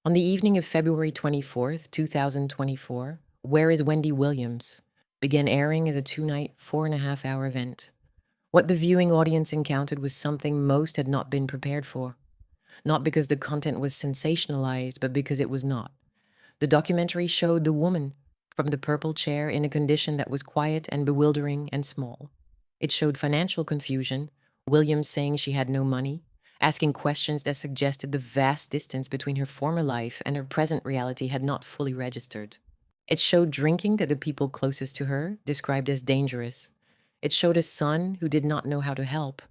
On the evening of February 24th, 2024, Where is Wendy Williams? Began airing as a 2-night, 4.5-hour event. What the viewing audience encountered was something most had not been prepared for. Not because the content was sensationalized, but because it was not. The documentary showed the woman from the purple chair in a condition that was quiet and bewildering and small. It showed financial confusion, Williams saying she had no money, asking questions that suggested the vast distance between her former life and her present reality had not fully registered. It showed drinking that the people closest to her described as dangerous. It showed a son who did not know how to help.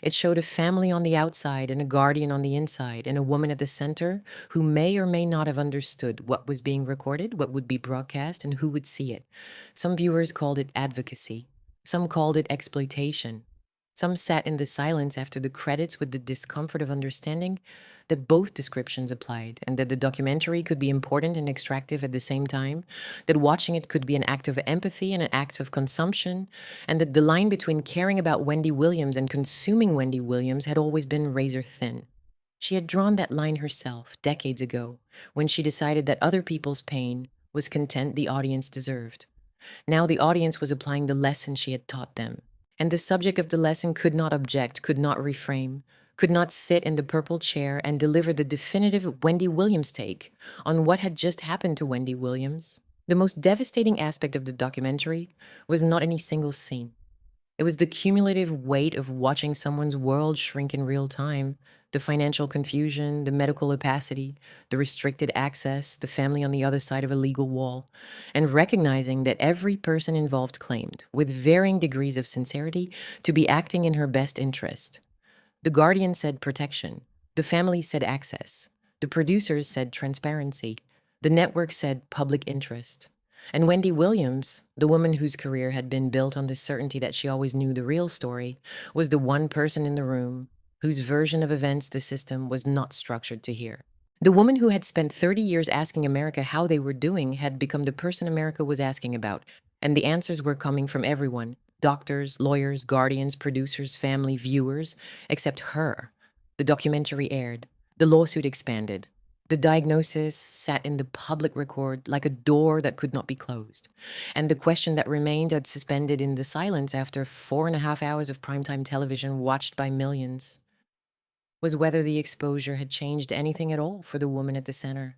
It showed a family on the outside and a guardian on the inside, and a woman at the center who may or may not have understood what was being recorded, what would be broadcast, and who would see it. Some viewers called it advocacy. Some called it exploitation. Some sat in the silence after the credits with the discomfort of understanding that both descriptions applied, and that the documentary could be important and extractive at the same time, that watching it could be an act of empathy and an act of consumption, and that the line between caring about Wendy Williams and consuming Wendy Williams had always been razor thin. She had drawn that line herself decades ago, when she decided that other people's pain was content the audience deserved. Now the audience was applying the lesson she had taught them, and the subject of the lesson could not object, could not reframe, could not sit in the purple chair and deliver the definitive Wendy Williams take on what had just happened to Wendy Williams. The most devastating aspect of the documentary was not any single scene. It was the cumulative weight of watching someone's world shrink in real time, the financial confusion, the medical opacity, the restricted access, the family on the other side of a legal wall, and recognizing that every person involved claimed, with varying degrees of sincerity, to be acting in her best interest. The guardian said protection. The family said access. The producers said transparency. The network said public interest. And Wendy Williams, the woman whose career had been built on the certainty that she always knew the real story, was the one person in the room whose version of events the system was not structured to hear. The woman who had spent 30 years asking America how they were doing had become the person America was asking about, and the answers were coming from everyone: doctors, lawyers, guardians, producers, family, viewers, except her. The documentary aired. The lawsuit expanded. The diagnosis sat in the public record like a door that could not be closed. And the question that remained suspended in the silence after 4.5 hours of primetime television watched by millions was whether the exposure had changed anything at all for the woman at the center.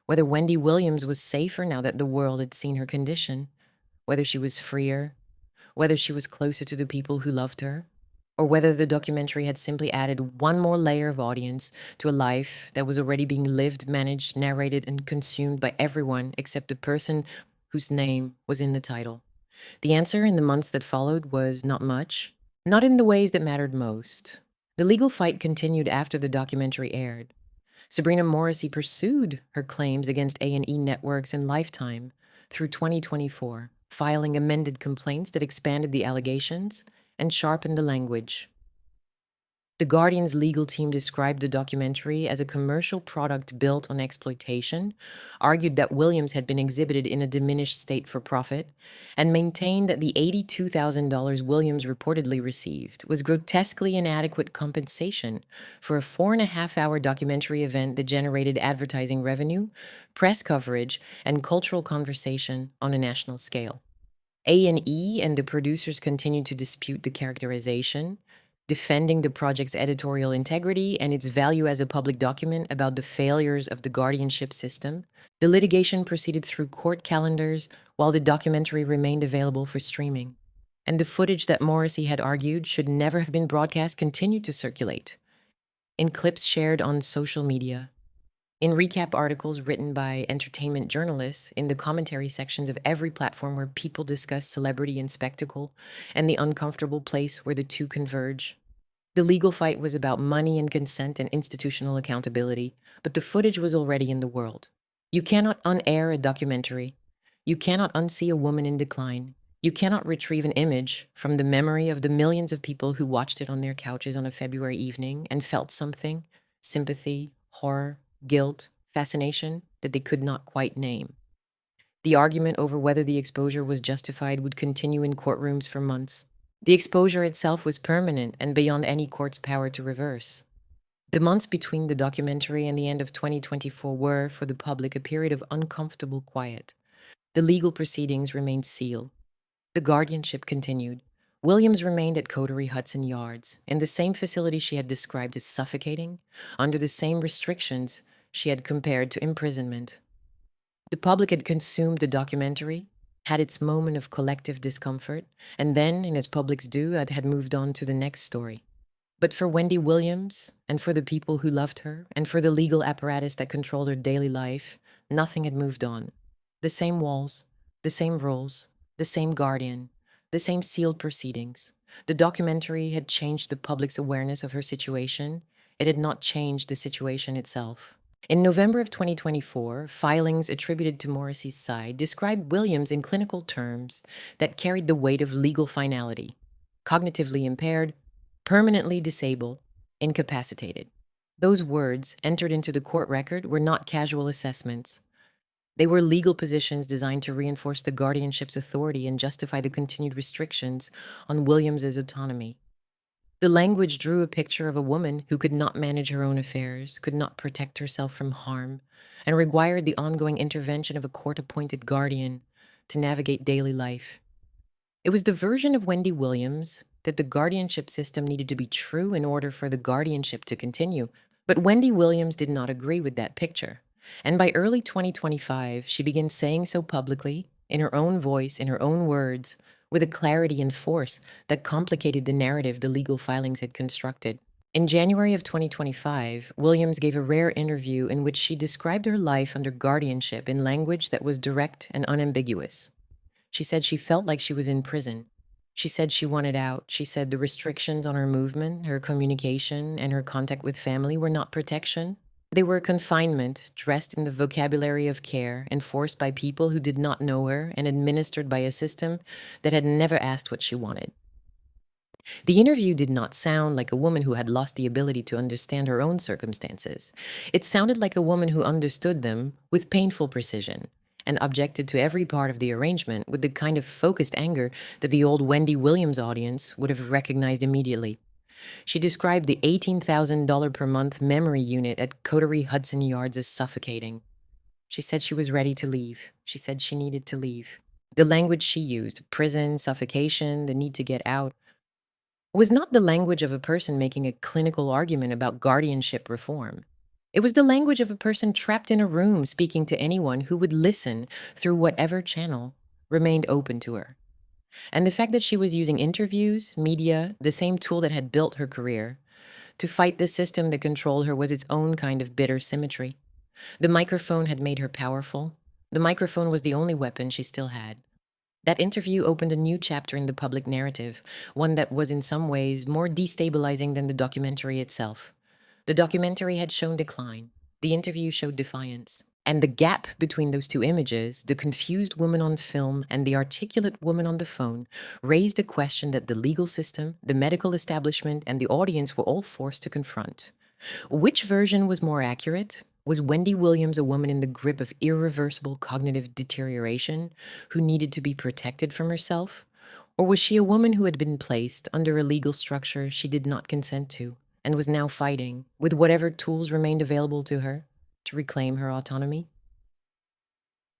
Whether Wendy Williams was safer now that the world had seen her condition. Whether she was freer. Whether she was closer to the people who loved her. Or whether the documentary had simply added one more layer of audience to a life that was already being lived, managed, narrated, and consumed by everyone except the person whose name was in the title. The answer in the months that followed was not much, not in the ways that mattered most. The legal fight continued after the documentary aired. Sabrina Morrissey pursued her claims against A&E Networks and Lifetime through 2024, filing amended complaints that expanded the allegations and sharpened the language. The Guardian's legal team described the documentary as a commercial product built on exploitation, argued that Williams had been exhibited in a diminished state for profit, and maintained that the $82,000 Williams reportedly received was grotesquely inadequate compensation for a 4.5-hour documentary event that generated advertising revenue, press coverage, and cultural conversation on a national scale. A&E and the producers continued to dispute the characterization, defending the project's editorial integrity and its value as a public document about the failures of the guardianship system. The litigation proceeded through court calendars while the documentary remained available for streaming. And the footage that Morrissey had argued should never have been broadcast continued to circulate in clips shared on social media, in recap articles written by entertainment journalists, in the commentary sections of every platform where people discuss celebrity and spectacle, and the uncomfortable place where the two converge. The legal fight was about money and consent and institutional accountability, but the footage was already in the world. You cannot unair a documentary. You cannot unsee a woman in decline. You cannot retrieve an image from the memory of the millions of people who watched it on their couches on a February evening and felt something, sympathy, horror, guilt, fascination, that they could not quite name. The argument over whether the exposure was justified would continue in courtrooms for months. The exposure itself was permanent and beyond any court's power to reverse. The months between the documentary and the end of 2024 were, for the public, a period of uncomfortable quiet. The legal proceedings remained sealed. The guardianship continued. Williams remained at Coterie Hudson Yards, in the same facility she had described as suffocating, under the same restrictions she had compared to imprisonment. The public had consumed the documentary, had its moment of collective discomfort, and then, as publics do, had moved on to the next story. But for Wendy Williams, and for the people who loved her, and for the legal apparatus that controlled her daily life, nothing had moved on. The same walls, the same rules, the same guardian, the same sealed proceedings. The documentary had changed the public's awareness of her situation. It had not changed the situation itself. In November of 2024, filings attributed to Morrissey's side described Williams in clinical terms that carried the weight of legal finality: cognitively impaired, permanently disabled, incapacitated. Those words, entered into the court record, were not casual assessments. They were legal positions designed to reinforce the guardianship's authority and justify the continued restrictions on Williams's autonomy. The language drew a picture of a woman who could not manage her own affairs, could not protect herself from harm, and required the ongoing intervention of a court-appointed guardian to navigate daily life. It was the version of Wendy Williams that the guardianship system needed to be true in order for the guardianship to continue. But Wendy Williams did not agree with that picture. And by early 2025, she began saying so publicly, in her own voice, in her own words, with a clarity and force that complicated the narrative the legal filings had constructed. In January of 2025, Williams gave a rare interview in which she described her life under guardianship in language that was direct and unambiguous. She said she felt like she was in prison. She said she wanted out. She said the restrictions on her movement, her communication, and her contact with family were not protection. They were confinement, dressed in the vocabulary of care, enforced by people who did not know her and administered by a system that had never asked what she wanted. The interview did not sound like a woman who had lost the ability to understand her own circumstances. It sounded like a woman who understood them with painful precision and objected to every part of the arrangement with the kind of focused anger that the old Wendy Williams audience would have recognized immediately. She described the $18,000 per month memory unit at Coterie Hudson Yards as suffocating. She said she was ready to leave. She said she needed to leave. The language she used, prison, suffocation, the need to get out, was not the language of a person making a clinical argument about guardianship reform. It was the language of a person trapped in a room speaking to anyone who would listen through whatever channel remained open to her. And the fact that she was using interviews, media, the same tool that had built her career, to fight the system that controlled her was its own kind of bitter symmetry. The microphone had made her powerful. The microphone was the only weapon she still had. That interview opened a new chapter in the public narrative, one that was in some ways more destabilizing than the documentary itself. The documentary had shown decline. The interview showed defiance. And the gap between those two images, the confused woman on film and the articulate woman on the phone, raised a question that the legal system, the medical establishment, and the audience were all forced to confront. Which version was more accurate? Was Wendy Williams a woman in the grip of irreversible cognitive deterioration who needed to be protected from herself? Or was she a woman who had been placed under a legal structure she did not consent to and was now fighting, with whatever tools remained available to her, to reclaim her autonomy?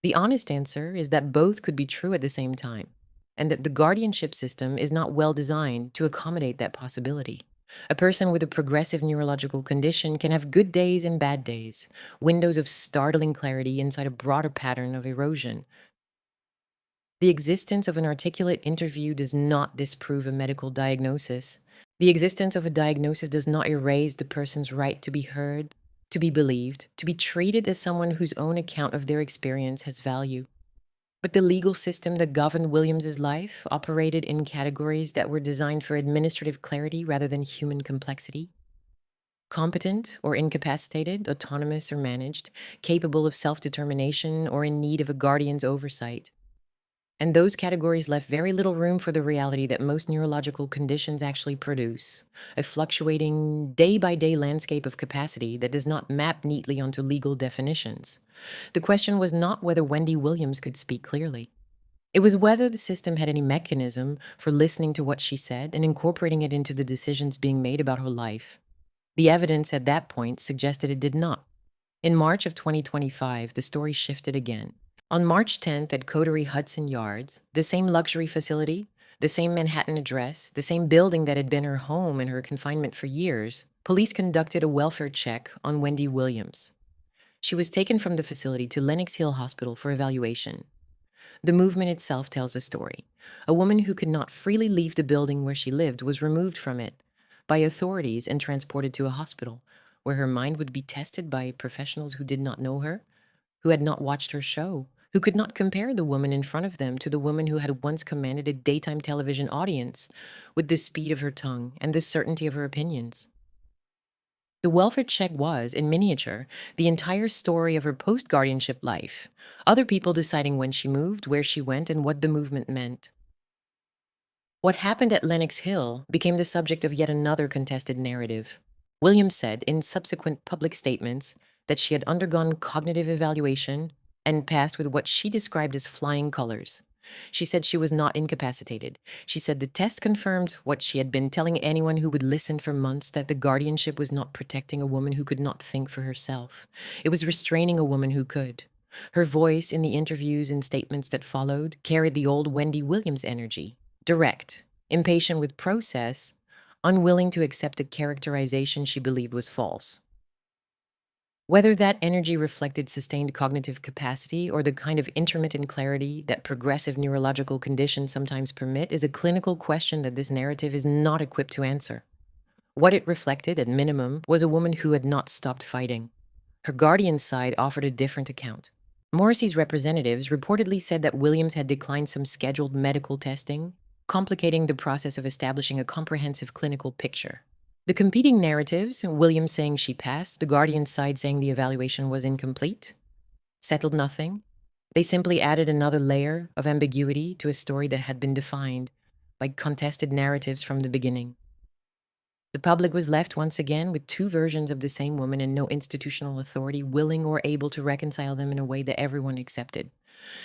The honest answer is that both could be true at the same time, and that the guardianship system is not well designed to accommodate that possibility. A person with a progressive neurological condition can have good days and bad days, windows of startling clarity inside a broader pattern of erosion. The existence of an articulate interview does not disprove a medical diagnosis. The existence of a diagnosis does not erase the person's right to be heard, to be believed, to be treated as someone whose own account of their experience has value. But the legal system that governed Williams's life operated in categories that were designed for administrative clarity rather than human complexity. Competent or incapacitated, autonomous or managed, capable of self-determination or in need of a guardian's oversight. And those categories left very little room for the reality that most neurological conditions actually produce, a fluctuating day-by-day landscape of capacity that does not map neatly onto legal definitions. The question was not whether Wendy Williams could speak clearly. It was whether the system had any mechanism for listening to what she said and incorporating it into the decisions being made about her life. The evidence at that point suggested it did not. In March of 2025, the story shifted again. On March 10th at Coterie Hudson Yards, the same luxury facility, the same Manhattan address, the same building that had been her home and her confinement for years, police conducted a welfare check on Wendy Williams. She was taken from the facility to Lenox Hill Hospital for evaluation. The movement itself tells a story. A woman who could not freely leave the building where she lived was removed from it by authorities and transported to a hospital, where her mind would be tested by professionals who did not know her, who had not watched her show, who could not compare the woman in front of them to the woman who had once commanded a daytime television audience with the speed of her tongue and the certainty of her opinions. The welfare check was, in miniature, the entire story of her post-guardianship life, other people deciding when she moved, where she went, and what the movement meant. What happened at Lenox Hill became the subject of yet another contested narrative. Williams said in subsequent public statements that she had undergone cognitive evaluation and passed with what she described as flying colors. She said she was not incapacitated. She said the test confirmed what she had been telling anyone who would listen for months, that the guardianship was not protecting a woman who could not think for herself. It was restraining a woman who could. Her voice in the interviews and statements that followed carried the old Wendy Williams energy. Direct, impatient with process, unwilling to accept a characterization she believed was false. Whether that energy reflected sustained cognitive capacity or the kind of intermittent clarity that progressive neurological conditions sometimes permit is a clinical question that this narrative is not equipped to answer. What it reflected, at minimum, was a woman who had not stopped fighting. Her guardian's side offered a different account. Morrissey's representatives reportedly said that Williams had declined some scheduled medical testing, complicating the process of establishing a comprehensive clinical picture. The competing narratives, Williams saying she passed, the guardian's side saying the evaluation was incomplete, settled nothing. They simply added another layer of ambiguity to a story that had been defined by contested narratives from the beginning. The public was left once again with two versions of the same woman and no institutional authority willing or able to reconcile them in a way that everyone accepted.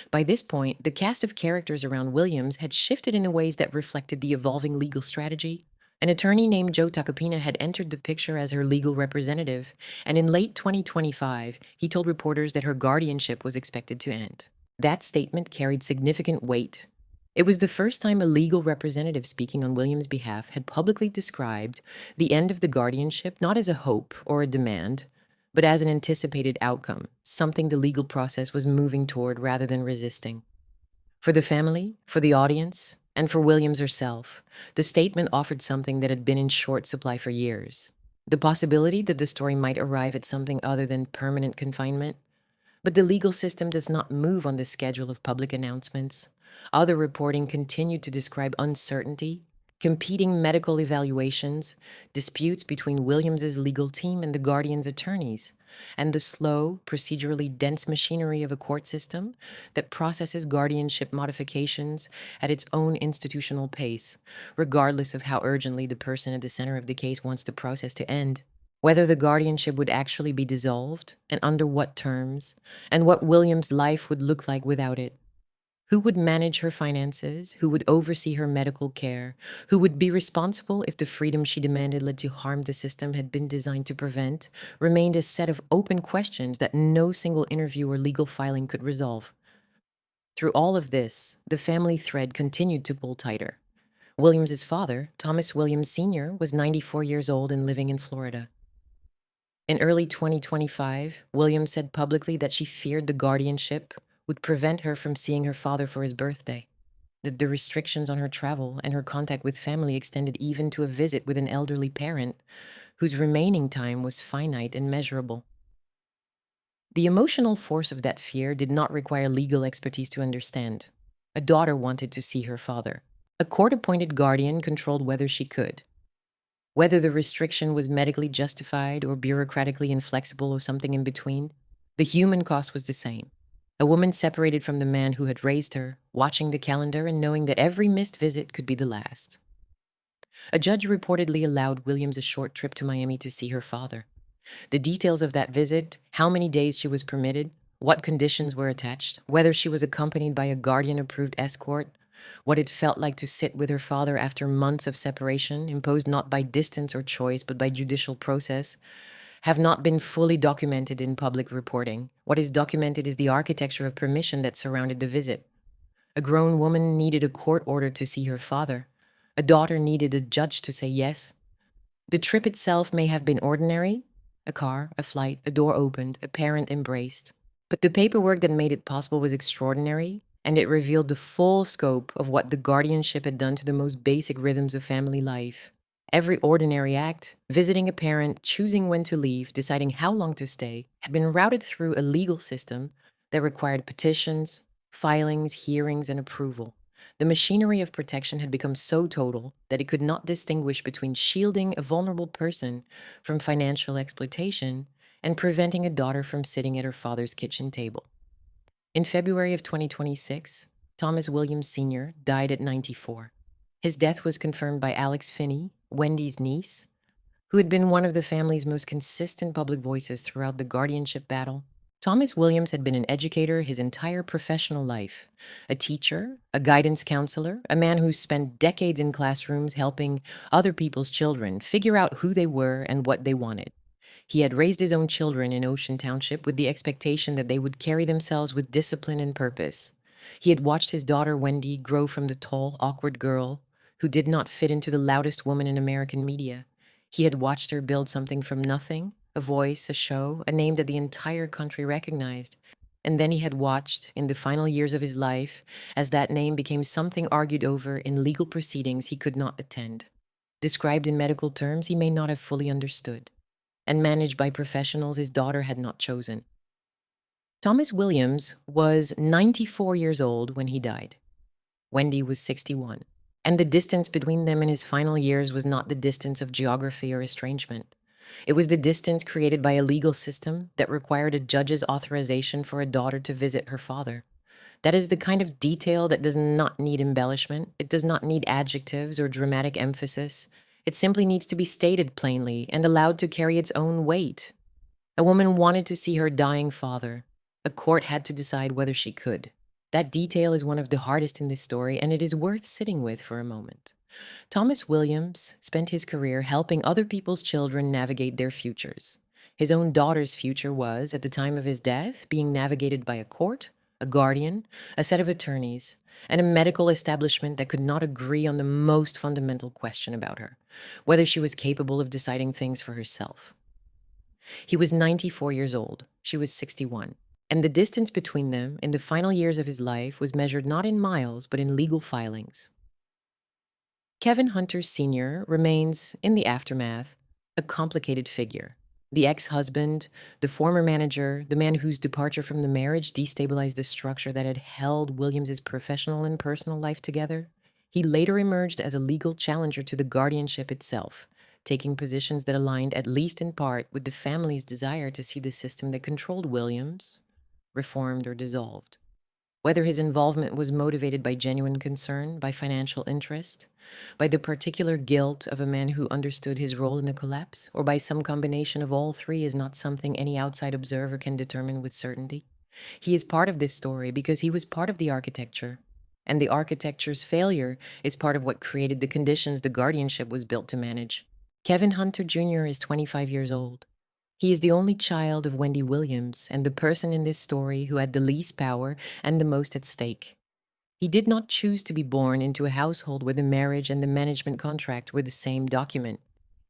By this point, the cast of characters around Williams had shifted in ways that reflected the evolving legal strategy. An attorney named Joe Tacopina had entered the picture as her legal representative, and in late 2025, he told reporters that her guardianship was expected to end. That statement carried significant weight. It was the first time a legal representative speaking on Williams' behalf had publicly described the end of the guardianship not as a hope or a demand, but as an anticipated outcome, something the legal process was moving toward rather than resisting. For the family, for the audience, and for Williams herself, the statement offered something that had been in short supply for years. The possibility that the story might arrive at something other than permanent confinement. But the legal system does not move on the schedule of public announcements. Other reporting continued to describe uncertainty, competing medical evaluations, disputes between Williams's legal team and the Guardian's attorneys, and the slow, procedurally dense machinery of a court system that processes guardianship modifications at its own institutional pace, regardless of how urgently the person at the center of the case wants the process to end. Whether the guardianship would actually be dissolved, and under what terms, and what William's life would look like without it. Who would manage her finances? Who would oversee her medical care? Who would be responsible if the freedom she demanded led to harm the system had been designed to prevent? Remained a set of open questions that no single interview or legal filing could resolve. Through all of this, the family thread continued to pull tighter. Williams's father, Thomas Williams Sr., was 94 years old and living in Florida. In early 2025, Williams said publicly that she feared the guardianship would prevent her from seeing her father for his birthday, that the restrictions on her travel and her contact with family extended even to a visit with an elderly parent whose remaining time was finite and measurable. The emotional force of that fear did not require legal expertise to understand. A daughter wanted to see her father. A court-appointed guardian controlled whether she could. Whether the restriction was medically justified or bureaucratically inflexible or something in between, the human cost was the same. A woman separated from the man who had raised her, watching the calendar and knowing that every missed visit could be the last. A judge reportedly allowed Williams a short trip to Miami to see her father. The details of that visit, how many days she was permitted, what conditions were attached, whether she was accompanied by a guardian-approved escort, what it felt like to sit with her father after months of separation, imposed not by distance or choice but by judicial process, have not been fully documented in public reporting. What is documented is the architecture of permission that surrounded the visit. A grown woman needed a court order to see her father. A daughter needed a judge to say yes. The trip itself may have been ordinary: a car, a flight, a door opened, a parent embraced. But the paperwork that made it possible was extraordinary, and it revealed the full scope of what the guardianship had done to the most basic rhythms of family life. Every ordinary act, visiting a parent, choosing when to leave, deciding how long to stay, had been routed through a legal system that required petitions, filings, hearings, and approval. The machinery of protection had become so total that it could not distinguish between shielding a vulnerable person from financial exploitation and preventing a daughter from sitting at her father's kitchen table. In February of 2026, Thomas Williams Sr. died at 94. His death was confirmed by Alex Finney, Wendy's niece, who had been one of the family's most consistent public voices throughout the guardianship battle. Thomas Williams had been an educator his entire professional life, a teacher, a guidance counselor, a man who spent decades in classrooms helping other people's children figure out who they were and what they wanted. He had raised his own children in Ocean Township with the expectation that they would carry themselves with discipline and purpose. He had watched his daughter Wendy grow from the tall, awkward girl who did not fit into the loudest woman in American media. He had watched her build something from nothing, a voice, a show, a name that the entire country recognized. And then he had watched, in the final years of his life, as that name became something argued over in legal proceedings he could not attend. Described in medical terms he may not have fully understood, and managed by professionals his daughter had not chosen. Thomas Williams was 94 years old when he died. Wendy was 61. And the distance between them in his final years was not the distance of geography or estrangement. It was the distance created by a legal system that required a judge's authorization for a daughter to visit her father. That is the kind of detail that does not need embellishment. It does not need adjectives or dramatic emphasis. It simply needs to be stated plainly and allowed to carry its own weight. A woman wanted to see her dying father. A court had to decide whether she could. That detail is one of the hardest in this story, and it is worth sitting with for a moment. Thomas Williams spent his career helping other people's children navigate their futures. His own daughter's future was, at the time of his death, being navigated by a court, a guardian, a set of attorneys, and a medical establishment that could not agree on the most fundamental question about her: whether she was capable of deciding things for herself. He was 94 years old. She was 61. And the distance between them in the final years of his life was measured not in miles, but in legal filings. Kevin Hunter Sr. remains, in the aftermath, a complicated figure. The ex-husband, the former manager, the man whose departure from the marriage destabilized the structure that had held Williams's professional and personal life together. He later emerged as a legal challenger to the guardianship itself, taking positions that aligned, at least in part, with the family's desire to see the system that controlled Williams reformed or dissolved. Whether his involvement was motivated by genuine concern, by financial interest, by the particular guilt of a man who understood his role in the collapse, or by some combination of all three is not something any outside observer can determine with certainty. He is part of this story because he was part of the architecture, and the architecture's failure is part of what created the conditions the guardianship was built to manage. Kevin Hunter Jr. is 25 years old. He is the only child of Wendy Williams and the person in this story who had the least power and the most at stake. He did not choose to be born into a household where the marriage and the management contract were the same document.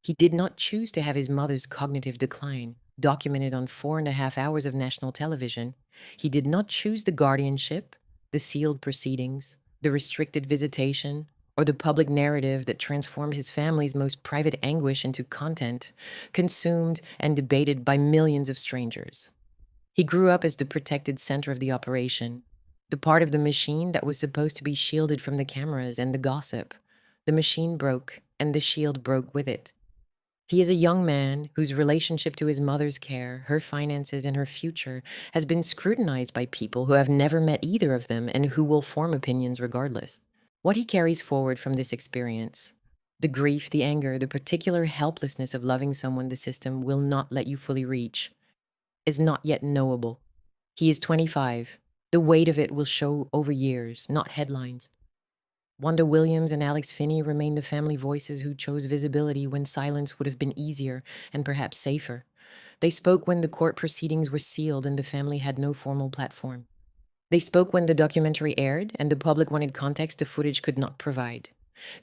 He did not choose to have his mother's cognitive decline documented on 4.5 hours of national television. He did not choose the guardianship, the sealed proceedings, the restricted visitation, or the public narrative that transformed his family's most private anguish into content, consumed and debated by millions of strangers. He grew up as the protected center of the operation, the part of the machine that was supposed to be shielded from the cameras and the gossip. The machine broke, and the shield broke with it. He is a young man whose relationship to his mother's care, her finances, and her future has been scrutinized by people who have never met either of them and who will form opinions regardless. What he carries forward from this experience, the grief, the anger, the particular helplessness of loving someone the system will not let you fully reach, is not yet knowable. He is 25. The weight of it will show over years, not headlines. Wanda Williams and Alex Finney remain the family voices who chose visibility when silence would have been easier and perhaps safer. They spoke when the court proceedings were sealed and the family had no formal platform. They spoke when the documentary aired and the public wanted context the footage could not provide.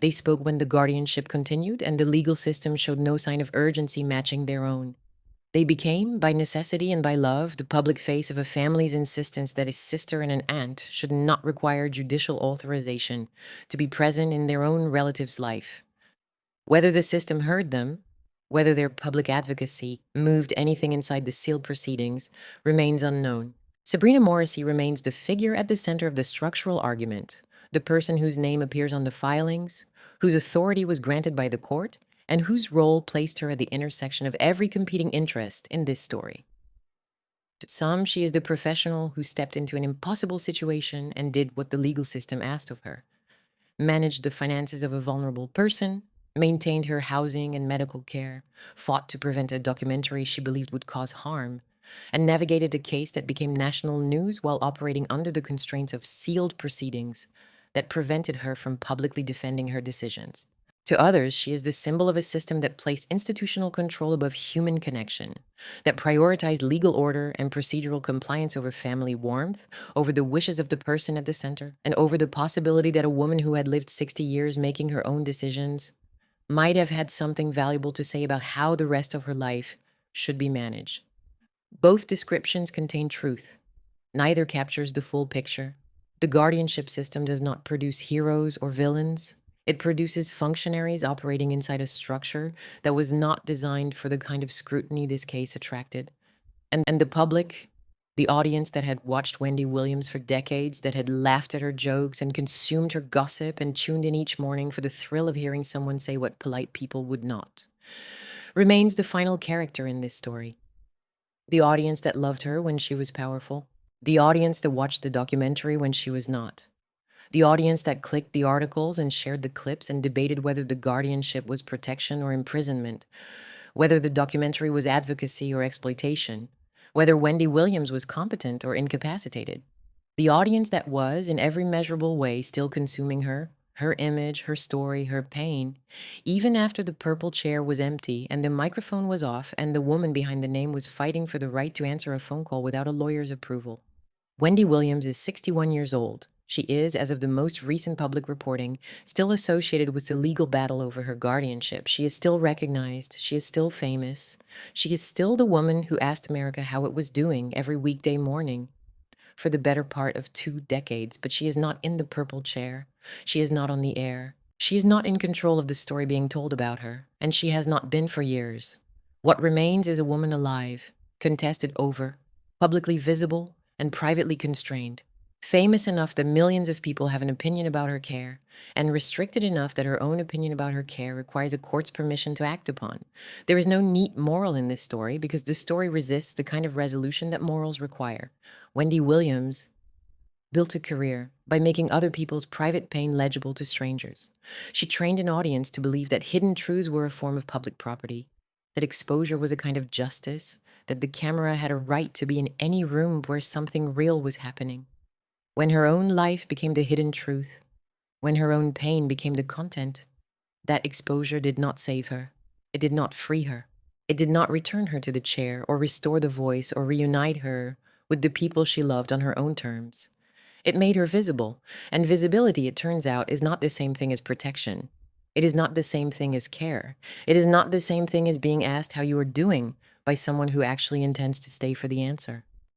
They spoke when the guardianship continued and the legal system showed no sign of urgency matching their own. They became, by necessity and by love, the public face of a family's insistence that a sister and an aunt should not require judicial authorization to be present in their own relative's life. Whether the system heard them, whether their public advocacy moved anything inside the sealed proceedings, remains unknown. Sabrina Morrissey remains the figure at the center of the structural argument, the person whose name appears on the filings, whose authority was granted by the court, and whose role placed her at the intersection of every competing interest in this story. To some, she is the professional who stepped into an impossible situation and did what the legal system asked of her: managed the finances of a vulnerable person, maintained her housing and medical care, fought to prevent a documentary she believed would cause harm, and navigated a case that became national news while operating under the constraints of sealed proceedings that prevented her from publicly defending her decisions. To others, she is the symbol of a system that placed institutional control above human connection, that prioritized legal order and procedural compliance over family warmth, over the wishes of the person at the center, and over the possibility that a woman who had lived 60 years making her own decisions might have had something valuable to say about how the rest of her life should be managed. Both descriptions contain truth. Neither captures the full picture. The guardianship system does not produce heroes or villains. It produces functionaries operating inside a structure that was not designed for the kind of scrutiny this case attracted. And the public, the audience that had watched Wendy Williams for decades, that had laughed at her jokes and consumed her gossip and tuned in each morning for the thrill of hearing someone say what polite people would not, remains the final character in this story. The audience that loved her when she was powerful. The audience that watched the documentary when she was not. The audience that clicked the articles and shared the clips and debated whether the guardianship was protection or imprisonment, whether the documentary was advocacy or exploitation, whether Wendy Williams was competent or incapacitated. The audience that was, in every measurable way, still consuming her, her image, her story, her pain, even after the purple chair was empty and the microphone was off and the woman behind the name was fighting for the right to answer a phone call without a lawyer's approval. Wendy Williams is 61 years old. She is, as of the most recent public reporting, still associated with the legal battle over her guardianship. She is still recognized. She is still famous. She is still the woman who asked America how it was doing every weekday morning for the better part of 2 decades, but she is not in the purple chair. She is not on the air. She is not in control of the story being told about her, and she has not been for years. What remains is a woman alive, contested over, publicly visible, and privately constrained. Famous enough that millions of people have an opinion about her care, and restricted enough that her own opinion about her care requires a court's permission to act upon. There is no neat moral in this story because the story resists the kind of resolution that morals require. Wendy Williams built a career by making other people's private pain legible to strangers. She trained an audience to believe that hidden truths were a form of public property, that exposure was a kind of justice, that the camera had a right to be in any room where something real was happening. When her own life became the hidden truth, when her own pain became the content, that exposure did not save her. It did not free her. It did not return her to the chair or restore the voice or reunite her with the people she loved on her own terms. It made her visible, and visibility, it turns out, is not the same thing as protection. It is not the same thing as care. It is not the same thing as being asked how you are doing by someone who actually intends to stay for the answer.